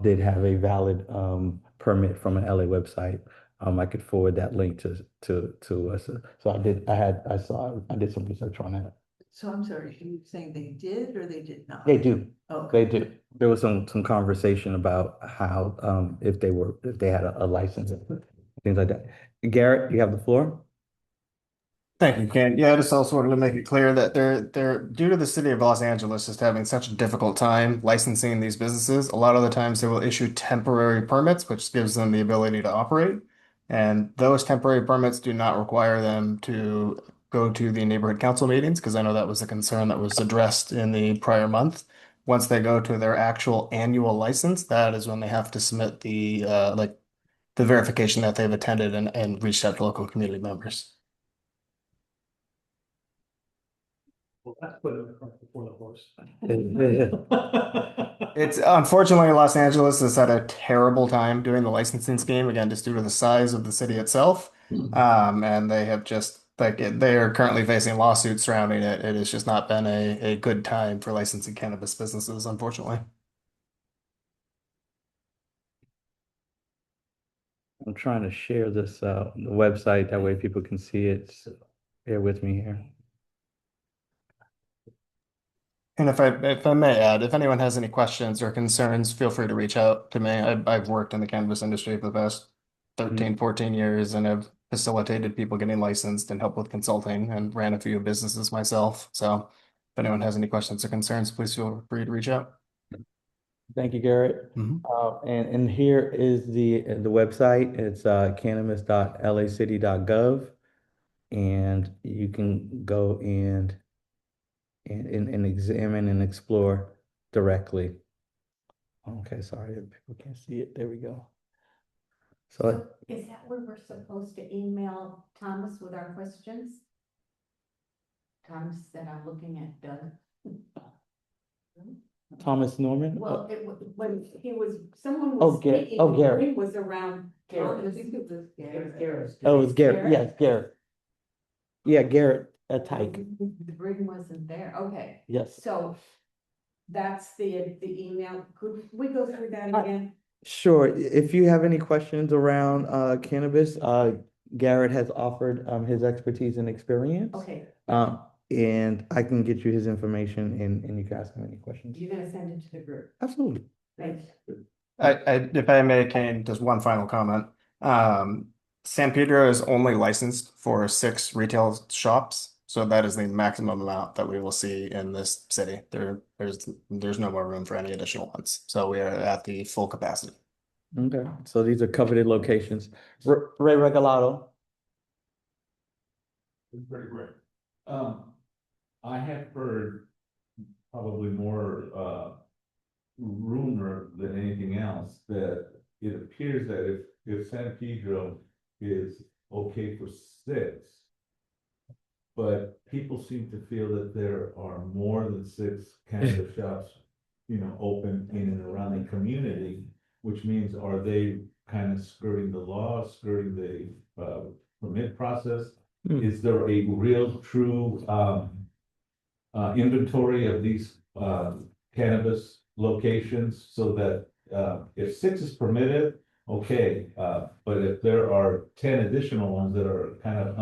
did have a valid permit from an LA website. I could forward that link to us. So I did some research on that. So I'm sorry, are you saying they did or they did not? They do. Oh, They do. There was some conversation about how if they had a license, things like that. Garrett, you have the floor. Thank you, Ken. Yeah, I just also wanted to make it clear that they're due to the city of Los Angeles just having such a difficult time licensing these businesses. A lot of the times they will issue temporary permits, which gives them the ability to operate. And those temporary permits do not require them to go to the neighborhood council meetings, because I know that was a concern that was addressed in the prior month. Once they go to their actual annual license, that is when they have to submit the the verification that they've attended and reached out to local community members. Well, that's put it before the horse. It's unfortunately Los Angeles has had a terrible time doing the licensing scheme, again, just due to the size of the city itself. And they have just they are currently facing lawsuits surrounding it. It has just not been a good time for licensing cannabis businesses, unfortunately. I'm trying to share this the website, that way people can see it. So bear with me here. And if I may add, if anyone has any questions or concerns, feel free to reach out to me. I've worked in the cannabis industry for the past 13, 14 years and have facilitated people getting licensed and helped with consulting and ran a few businesses myself. So if anyone has any questions or concerns, please feel free to reach out. Thank you, Garrett. And here is the website. It's cannabis.lacity.gov, and you can go and examine and explore directly. Okay, sorry, people can't see it. There we go. So Is that where we're supposed to email Thomas with our questions? Thomas that I'm looking at, Doug. Thomas Norman? Well, when he was, someone Oh, was speaking. oh, Garrett. He was around. Thomas. Garrett. Oh, it's Garrett. Yes, Garrett. Yeah, Garrett Tyke. The bring wasn't there. Okay. Yes. So that's the email. Could we go through that again? Sure. If you have any questions around cannabis, Garrett has offered his expertise and experience. Okay. And I can get you his information and you can ask him any questions. You're gonna send it to the group. Absolutely. Thanks. If I may, Kane, just one final comment. San Pedro is only licensed for 6 retail shops, so that is the maximum amount that we will see in this city. There's no more room for any additional ones, so we are at the full capacity. Okay, so these are coveted locations. Ray Regalado. It's pretty great. I have heard probably more rumor than anything else that it appears that if San Pedro is okay for 6, but people seem to feel that there are more than 6 cannabis shops, open in and around the community, which means are they kind of skirting the law, skirting the permit process? Is there a real true inventory of these cannabis locations so that if 6 is permitted, okay, but if there are 10 additional ones that are kind of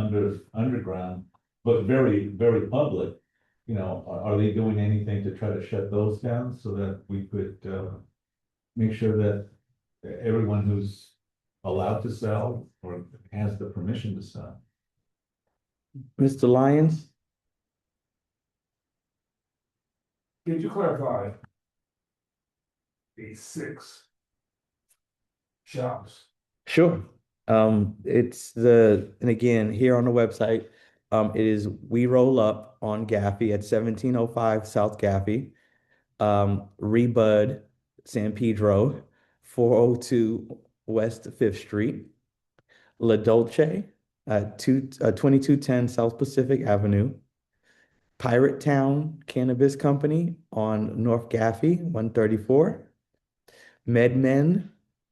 underground, but very, very public, are they doing anything to try to shut those down so that we could make sure that everyone who's allowed to sell or has the permission to sell? Mr. Lyons? Could you clarify the 6 shops? Sure. And again, here on the website, it is We Roll Up on Gaffey at 1705 South Gaffey. Rebud San Pedro, 402 West 5th Street. La Dolce at 2210 South Pacific Avenue. Pirate Town Cannabis Company on North Gaffey, 134. MedMen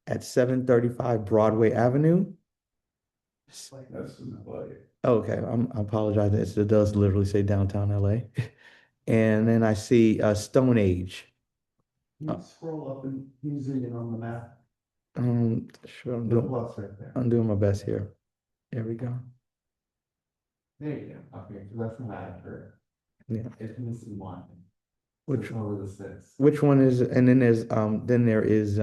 at 735 Broadway Avenue. That's like. Okay, I apologize. It does literally say downtown LA. And then I see Stone Age. Can you scroll up and can you zoom in on the map? Sure, The plus right there. I'm doing my best here. There we go. There you go. Okay, so that's not accurate. Yeah. It's missing one. Which over the 6? Which one is? And then there is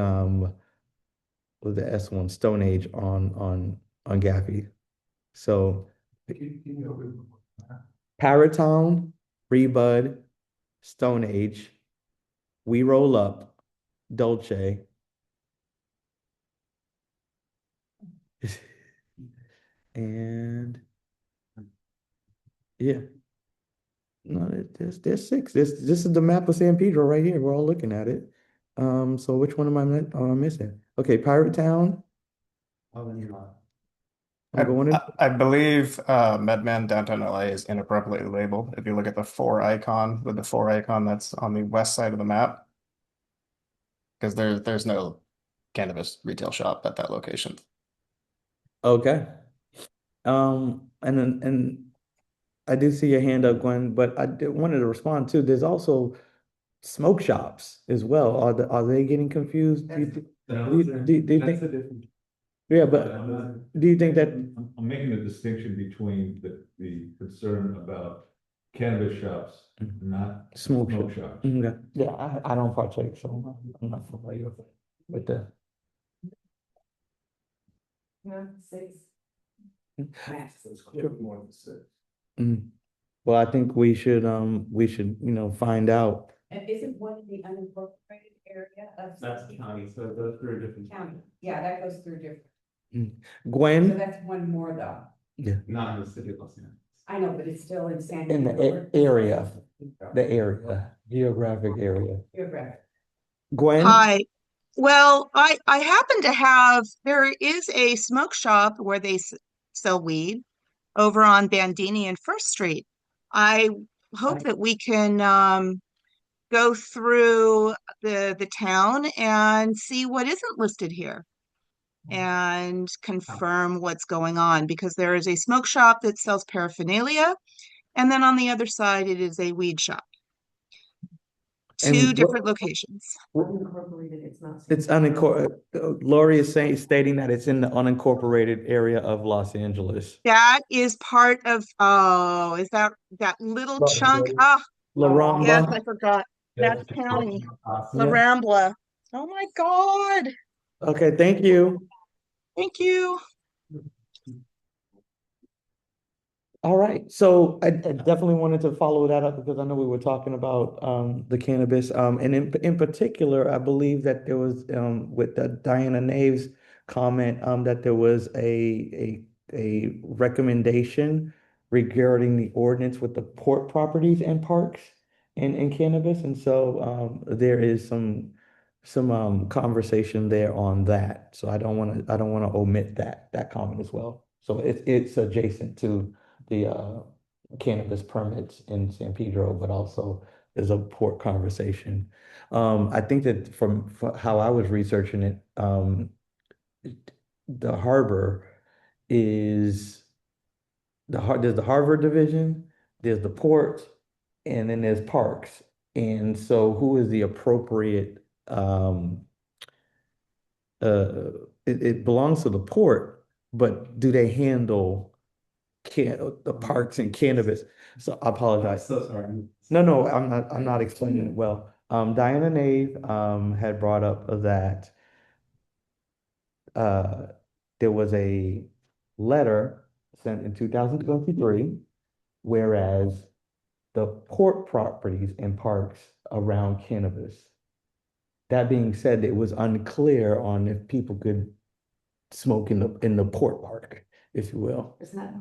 with the S one Stone Age on Gaffey. So Paratown, Rebud, Stone Age, We Roll Up, Dolce. And yeah. No, there's 6. This is the map of San Pedro right here. We're all looking at it. So which one am I missing? Okay, Pirate Town. Oh, then you're not. I believe MedMan Downtown LA is inappropriately labeled. If you look at the 4 icon with the 4 icon that's on the west side of the map, because there's no cannabis retail shop at that location. Okay. And I do see your hand up, Gwen, but I wanted to respond too. There's also smoke shops as well. Are they getting confused? Do you think? Yeah, but do you think that? I'm making a distinction between the concern about cannabis shops, not Smoke smoke shop. shops. Yeah, I don't partake, so I'm not familiar with that. Yeah, 6. More than 6. Well, I think we should find out. And isn't one in the unincorporated area of? That's county, so it goes through a different. County, yeah, that goes through different. So Gwen, that's one more though. yeah, Not in the city of Los Angeles. I know, but it's still in San in Diego. the area, geographic area. Geographic. Gwen? Hi, Well, I happen to have, there is a smoke shop where they sell weed over on Bandini and First Street. I hope that we can go through the town and see what isn't listed here and confirm what's going on, because there is a smoke shop that sells paraphernalia, and then on the other side it is a weed shop. Two different locations. Unincorporated, it's unincorporated. Lori is stating that it's in the unincorporated area of Los Angeles. That is part of, oh, is that little chunk? Ah, La Rambla. yes, I forgot. That's county. La Rambla. Oh my God. Okay, thank you. Thank you. All right, so I definitely wanted to follow that up because I know we were talking about the cannabis. And in particular, I believe that there was with Diana Nave's comment that there was a recommendation regarding the ordinance with the port properties and parks and cannabis. And so there is some conversation there on that. So I don't want to omit that comment as well. So it's adjacent to the cannabis permits in San Pedro, but also there's a port conversation. I think that from how I was researching it, the harbor is there's the harbor division, there's the port, and then there's parks. And so who is the appropriate it belongs to the port, but do they handle the parks and cannabis? So I apologize. So sorry. No, I'm not explaining it well. Diana Nave had brought up that there was a letter sent in 2023, whereas the port properties and parks around cannabis. That being said, it was unclear on if people could smoke in the port park, if you will. Is that?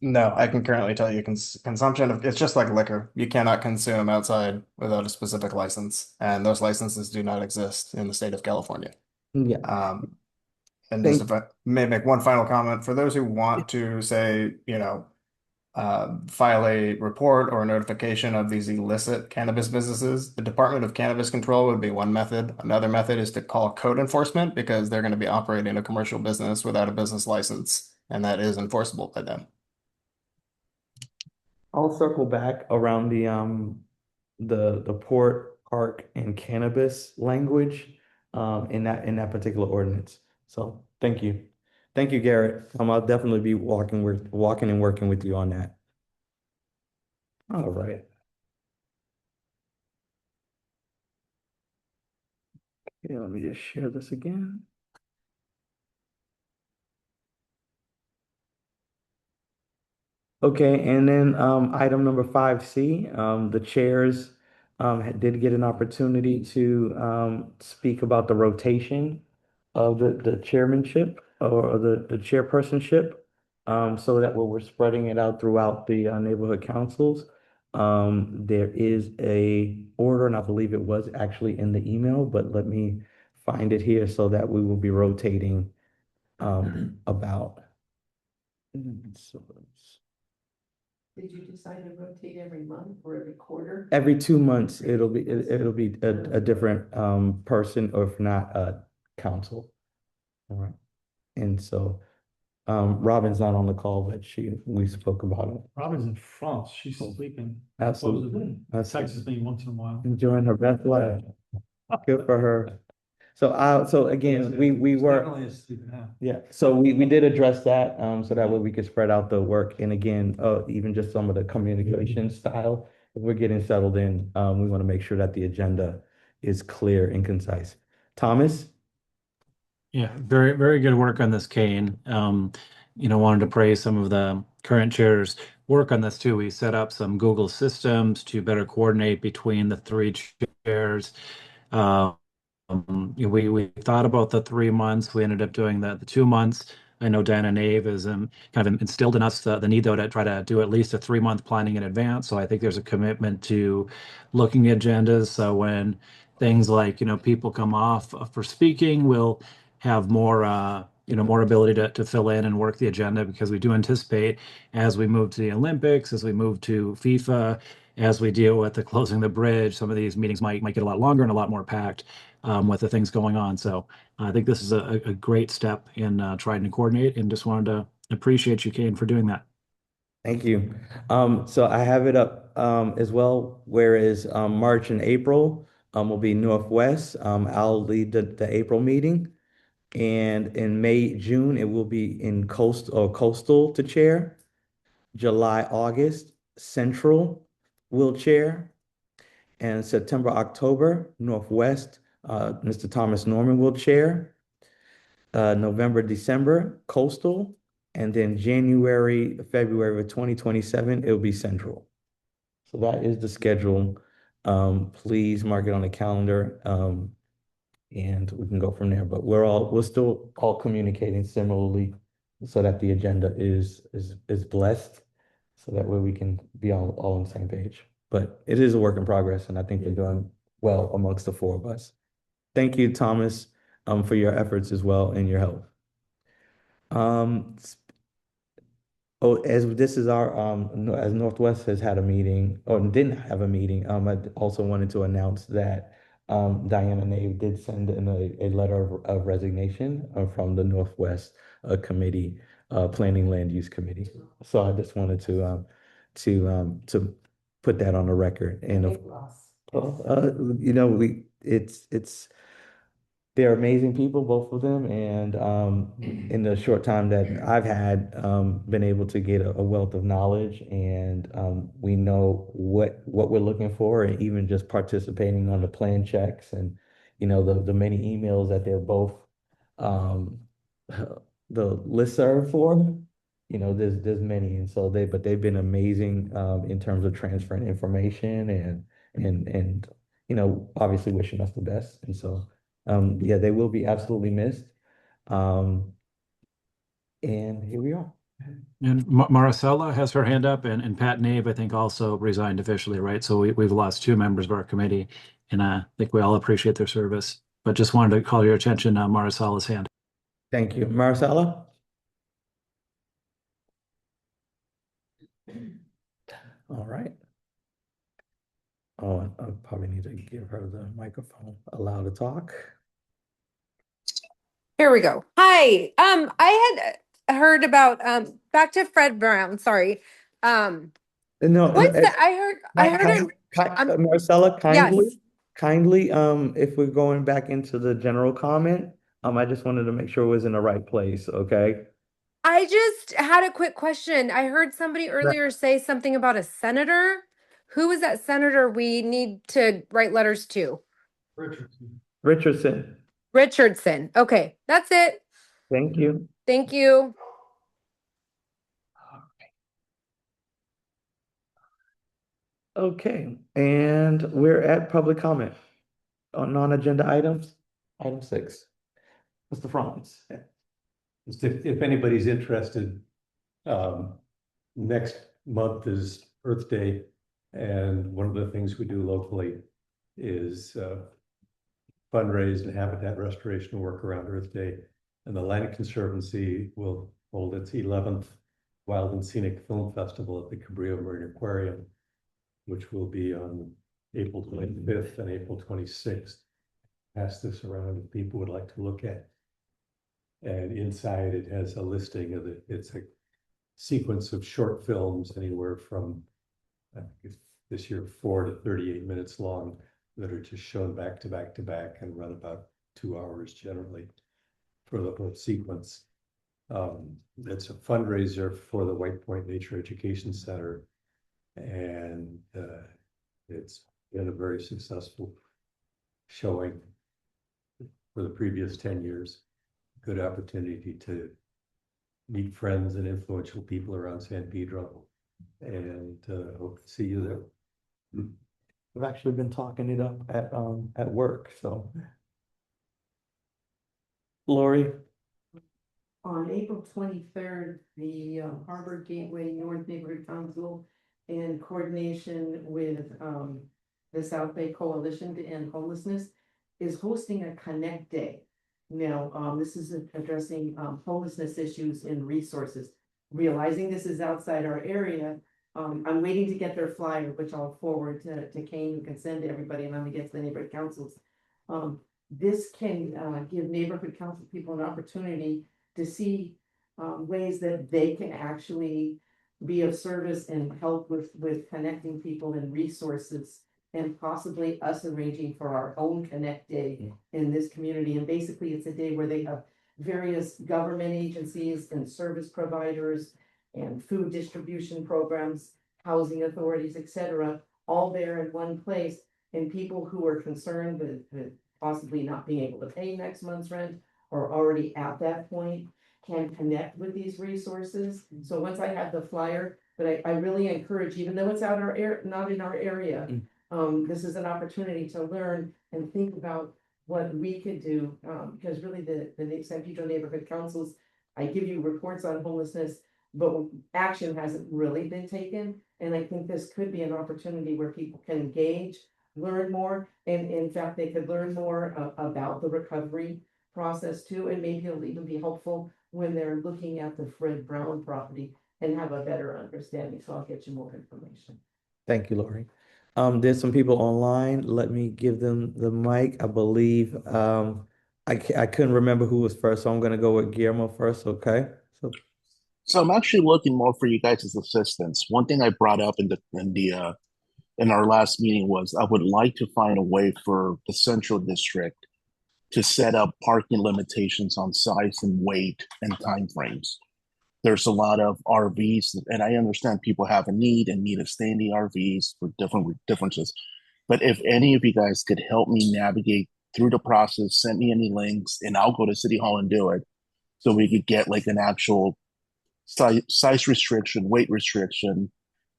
No, I can currently tell you consumption of it's just like liquor. You cannot consume outside without a specific license, and those licenses do not exist in the state of California. Yeah. And just if I may make one final comment for those who want to say, file a report or a notification of these illicit cannabis businesses, the Department of Cannabis Control would be one method. Another method is to call code enforcement because they're going to be operating a commercial business without a business license, and that is enforceable by them. I'll circle back around the port, park, and cannabis language in that particular ordinance. So thank you. Thank you, Garrett. I'll definitely be walking and working with you on that. All right. Okay, let me just share this again. Okay, and then item number 5C, the chairs did get an opportunity to speak about the rotation of the chairmanship or the chairpersonship, so that we're spreading it out throughout the neighborhood councils. There is a order, and I believe it was actually in the email, but let me find it here so that we will be rotating about. Did you decide to rotate every month or every quarter? Every 2 months, it'll be a different person, or if not, council. All right. And so Robin's not on the call, but we spoke about it. Robin's in France. She's sleeping. Absolutely. Texts me once in a while. Enjoying her best life. Good for her. So again, we were. Definitely asleep now. Yeah, so we did address that, so that way we could spread out the work. And again, even just some of the communication style, if we're getting settled in, we want to make sure that the agenda is clear and concise. Thomas? Yeah, very, very good work on this, Kane. Wanted to praise some of the current chairs' work on this too. We set up some Google systems to better coordinate between the three chairs. We thought about the 3 months. We ended up doing the 2 months. I know Dana Nave has kind of instilled in us the need, though, to try to do at least a 3 month planning in advance. So I think there's a commitment to looking at agendas. So when things like, people come off for speaking, we'll have more, more ability to fill in and work the agenda because we do anticipate as we move to the Olympics, as we move to FIFA, as we deal with the closing the bridge, some of these meetings might get a lot longer and a lot more packed with the things going on. So I think this is a great step in trying to coordinate and just wanted to appreciate you, Kane, for doing that. Thank you. So I have it up as well, whereas March and April will be Northwest. I'll lead the April meeting. And in May, June, it will be in coastal to chair. July, August, Central will chair. And September, October, Northwest, Mr. Thomas Norman will chair. November, December, Coastal, and then January, February of 2027, it'll be Central. So that is the schedule. Please mark it on the calendar, and we can go from there. But we're still all communicating similarly so that the agenda is blessed, so that way we can be all on the same page. But it is a work in progress, and I think we're doing well amongst the four of us. Thank you, Thomas, for your efforts as well and your help. As this is our, as Northwest has had a meeting or didn't have a meeting, I also wanted to announce that Diana Nave did send in a letter of resignation from the Northwest Committee, Planning Land Use Committee. So I just wanted to put that on the record. And it's they're amazing people, both of them, and in the short time that I've had, been able to get a wealth of knowledge, and we know what we're looking for, and even just participating on the plan checks, and the many emails that they're both the listserv for. There's many, and so they've been amazing in terms of transferring information and obviously wishing us the best, and so. Yeah, they will be absolutely missed. And here we are. And Maricela has her hand up, and Pat Nave, I think, also resigned officially, right? So we've lost two members of our committee, and I think we all appreciate their service. But just wanted to call your attention on Maricela's hand. Thank you. Maricela? All right. Oh, I probably need to give her the microphone, allow to talk. Here we go. Hi. I had heard about back to Fred Brown. Sorry. No, What's that? I heard Maricela, kindly, yes. kindly, if we're going back into the general comment, I just wanted to make sure it was in the right place, okay? I just had a quick question. I heard somebody earlier say something about a senator. Who is that senator we need to write letters to? Richardson. Richardson. Okay, that's it. Thank you. Thank you. Okay, and we're at public comment on non-agenda items. Item 6. Mr. Franz. Just if anybody's interested, next month is Earth Day, and one of the things we do locally is fundraise and habitat restoration work around Earth Day. And the Land Conservancy will hold its 11th Wild and Scenic Film Festival at the Cabrillo Marine Aquarium, which will be on April 25th and April 26th. Pass this around if people would like to look at. And inside it has a listing of it's a sequence of short films, anywhere from, I think this year, 4 to 38 minutes long, that are just shown back to back to back and run about 2 hours generally for the whole sequence. It's a fundraiser for the White Point Nature Education Center, and it's been a very successful showing for the previous 10 years. Good opportunity to meet friends and influential people around San Pedro, and hope to see you there. I've actually been talking it up at work, so. Lori? On April 23rd, the Harbor Gateway North Neighborhood Council, in coordination with the South Bay Coalition to End Homelessness, is hosting a Connect Day. Now, this is addressing homelessness issues and resources. Realizing this is outside our area, I'm waiting to get their flyer, which I'll forward to Kane, who can send to everybody, and I'm gonna get to the neighborhood councils. This can give neighborhood council people an opportunity to see ways that they can actually be of service and help with connecting people and resources, and possibly us arranging for our own Connect Day in this community. And basically, it's a day where they have various government agencies and service providers and food distribution programs, housing authorities, etc., all there in one place. And people who are concerned with possibly not being able to pay next month's rent or already at that point can connect with these resources. So once I have the flyer, but I really encourage, even though it's out our not in our area, this is an opportunity to learn and think about what we could do, because really the San Pedro neighborhood councils, I give you reports on homelessness, but action hasn't really been taken. And I think this could be an opportunity where people can engage, learn more, and in fact, they could learn more about the recovery process too, and maybe it'll even be helpful when they're looking at the Fred Brown property and have a better understanding. So I'll get you more information. Thank you, Lori. There's some people online. Let me give them the mic. I believe, I couldn't remember who was first, so I'm gonna go with Guillermo first, okay? So I'm actually looking more for you guys' assistance. One thing I brought up in our last meeting was I would like to find a way for the central district to set up parking limitations on size and weight and timeframes. There's a lot of RVs, and I understand people have a need and need to stay in the RVs for different differences. But if any of you guys could help me navigate through the process, send me any links, and I'll go to City Hall and do it, so we could get like an actual size restriction, weight restriction,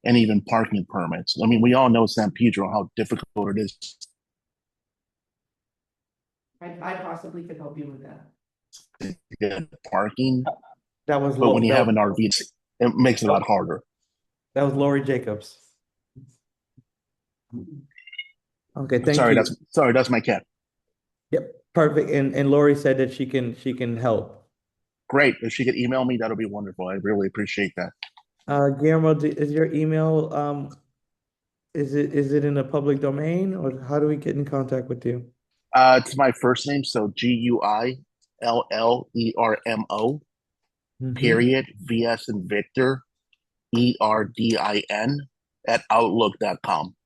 and even parking permits. I mean, we all know San Pedro, how difficult it is. I possibly could help you with that. To get parking. That was But when you have an RV, it makes it a lot harder. That was Lori Jacobs. Okay, thank Sorry, you. That's my cat. Yep, perfect. And Lori said that she can help. Great. If she could email me, that'll be wonderful. I really appreciate that. Guillermo, is your email is it in a public domain, or how do we get in contact with you? It's my first name, so GUILLERMO period VS and Victor ERDIN @outlook.com.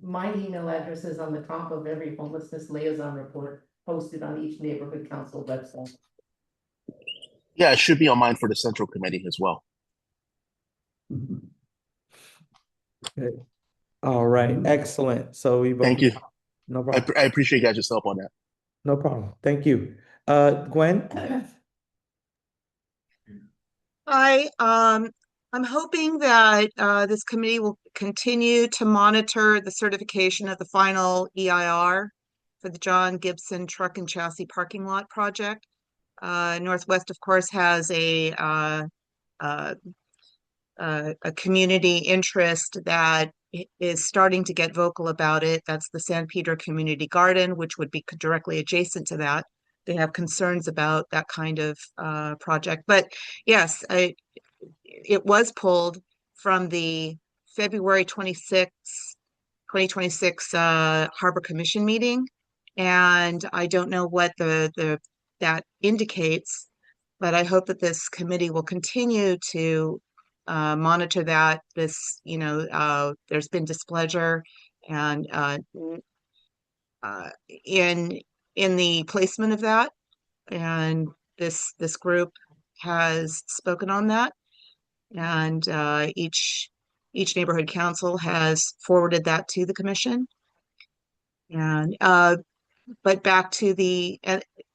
My email address is on the top of every homelessness liaison report posted on each neighborhood council website. Yeah, it should be on mine for the central committee as well. Okay. All right, excellent. So we both. Thank you. No problem. I appreciate you guys' help on that. No problem. Thank you. Gwen? I'm hoping that this committee will continue to monitor the certification of the final EIR for the John Gibson Truck and Chassis Parking Lot project. Northwest, of course, has a community interest that is starting to get vocal about it. That's the San Pedro Community Garden, which would be directly adjacent to that. They have concerns about that kind of project. But yes, it was pulled from the February 26, 2026 Harbor Commission meeting. And I don't know what that indicates, but I hope that this committee will continue to monitor that. There's been displeasure and in the placement of that, and this group has spoken on that, and each neighborhood council has forwarded that to the commission. And but back to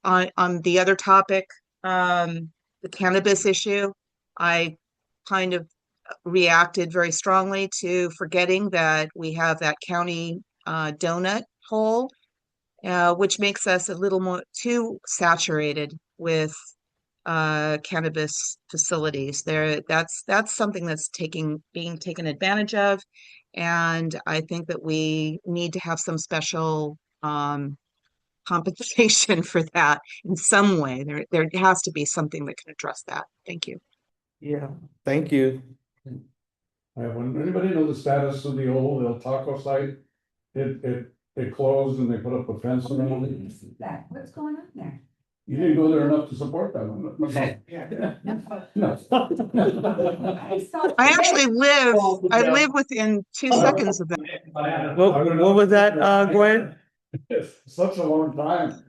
on the other topic, the cannabis issue, I kind of reacted very strongly to forgetting that we have that county donut hole, which makes us a little more too saturated with cannabis facilities. That's something that's being taken advantage of, And I think that we need to have some special compensation for that in some way. There has to be something that can address that. Thank you. Yeah, thank you. When anybody know the status of the old El Taco site, it closed and they put up a fence around it. That, what's going on there? You didn't go there enough to support that one. No. I actually I live within 2 seconds of that. What was that, Gwen? Such a long time.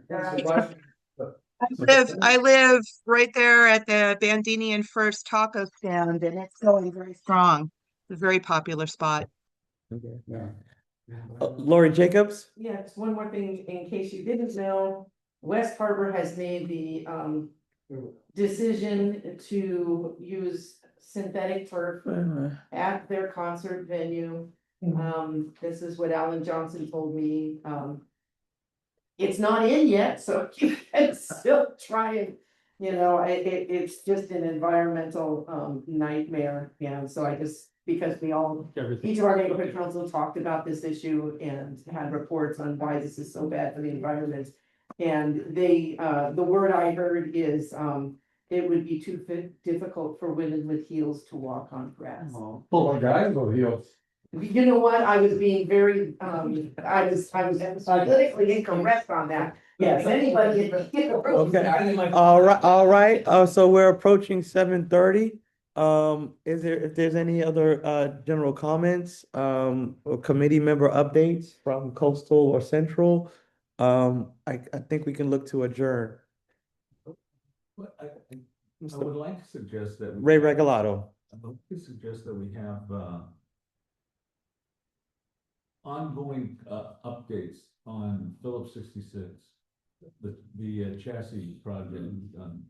I live right there at the Bandini and First Taco stand, and it's going very strong. It's a very popular spot. Okay. Yeah. Lori Jacobs? Yes, one more thing, in case you didn't know, West Harbor has made the decision to use synthetic turf at their concert venue. This is what Alan Johnson told me. It's not in yet, so you can still try and, it's just an environmental nightmare. And so because each of our neighborhood council talked about this issue and had reports on why this is so bad for the environment. And the word I heard is, it would be too difficult for women with heels to walk on grass. Well, guys with heels. You know what? I was being very, I was politically incorrect on that. Yes, anybody. Okay, all right, so we're approaching 7:30. If there's any other general comments, or committee member updates from coastal or central, I think we can look to adjourn. I would like to suggest that. Ray Regalado. I would like to suggest that we have ongoing updates on Phillips 66, the chassis project on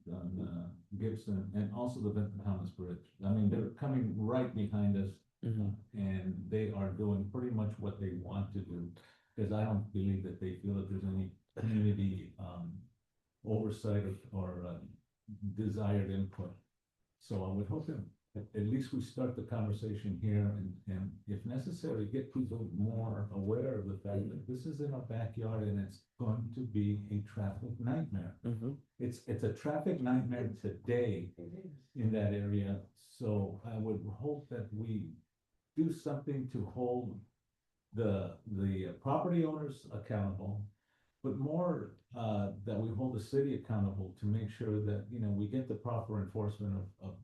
Gibson, and also the Benton Thomas Bridge. I mean, they're coming right behind us, and they are doing pretty much what they want to do, because I don't believe that they feel that there's any community oversight or desired input. So I would hope that at least we start the conversation here, and if necessary, get people more aware of the fact that this is in our backyard and it's going to be a traffic nightmare. It's a traffic nightmare today in that area. So I would hope that we do something to hold the property owners accountable, but more that we hold the city accountable to make sure that, we get the proper enforcement of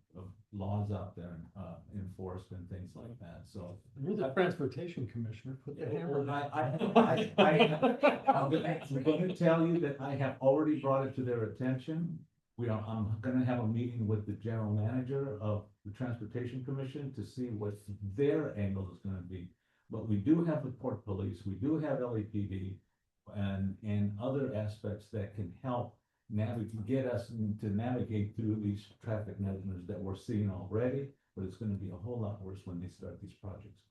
laws out there enforced and things like that. So you're the transportation commissioner. Put the hammer. I'm going to tell you that I have already brought it to their attention. I'm going to have a meeting with the general manager of the Transportation Commission to see what their angle is going to be. But we do have the Port Police, we do have LAPD, and other aspects that can help get us to navigate through these traffic nightmares that we're seeing already, but it's going to be a whole lot worse when they start these projects.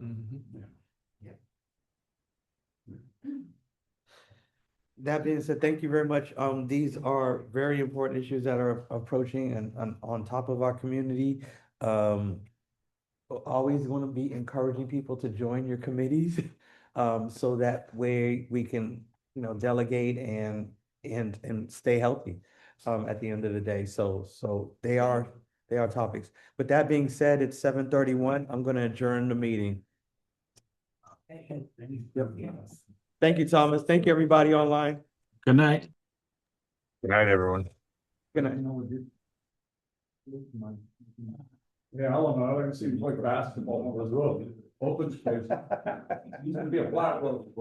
That being said, thank you very much. These are very important issues that are approaching and on top of our community. Always going to be encouraging people to join your committees, so that way we can, delegate and stay healthy at the end of the day. So they are topics. But that being said, it's 7:31. I'm going to adjourn the meeting. Thank you, Thomas. Thank you, everybody online. Good night. Good night, everyone. Good night. Yeah, I don't know, I like to see them play basketball on the road, open space. He's gonna be a flat road.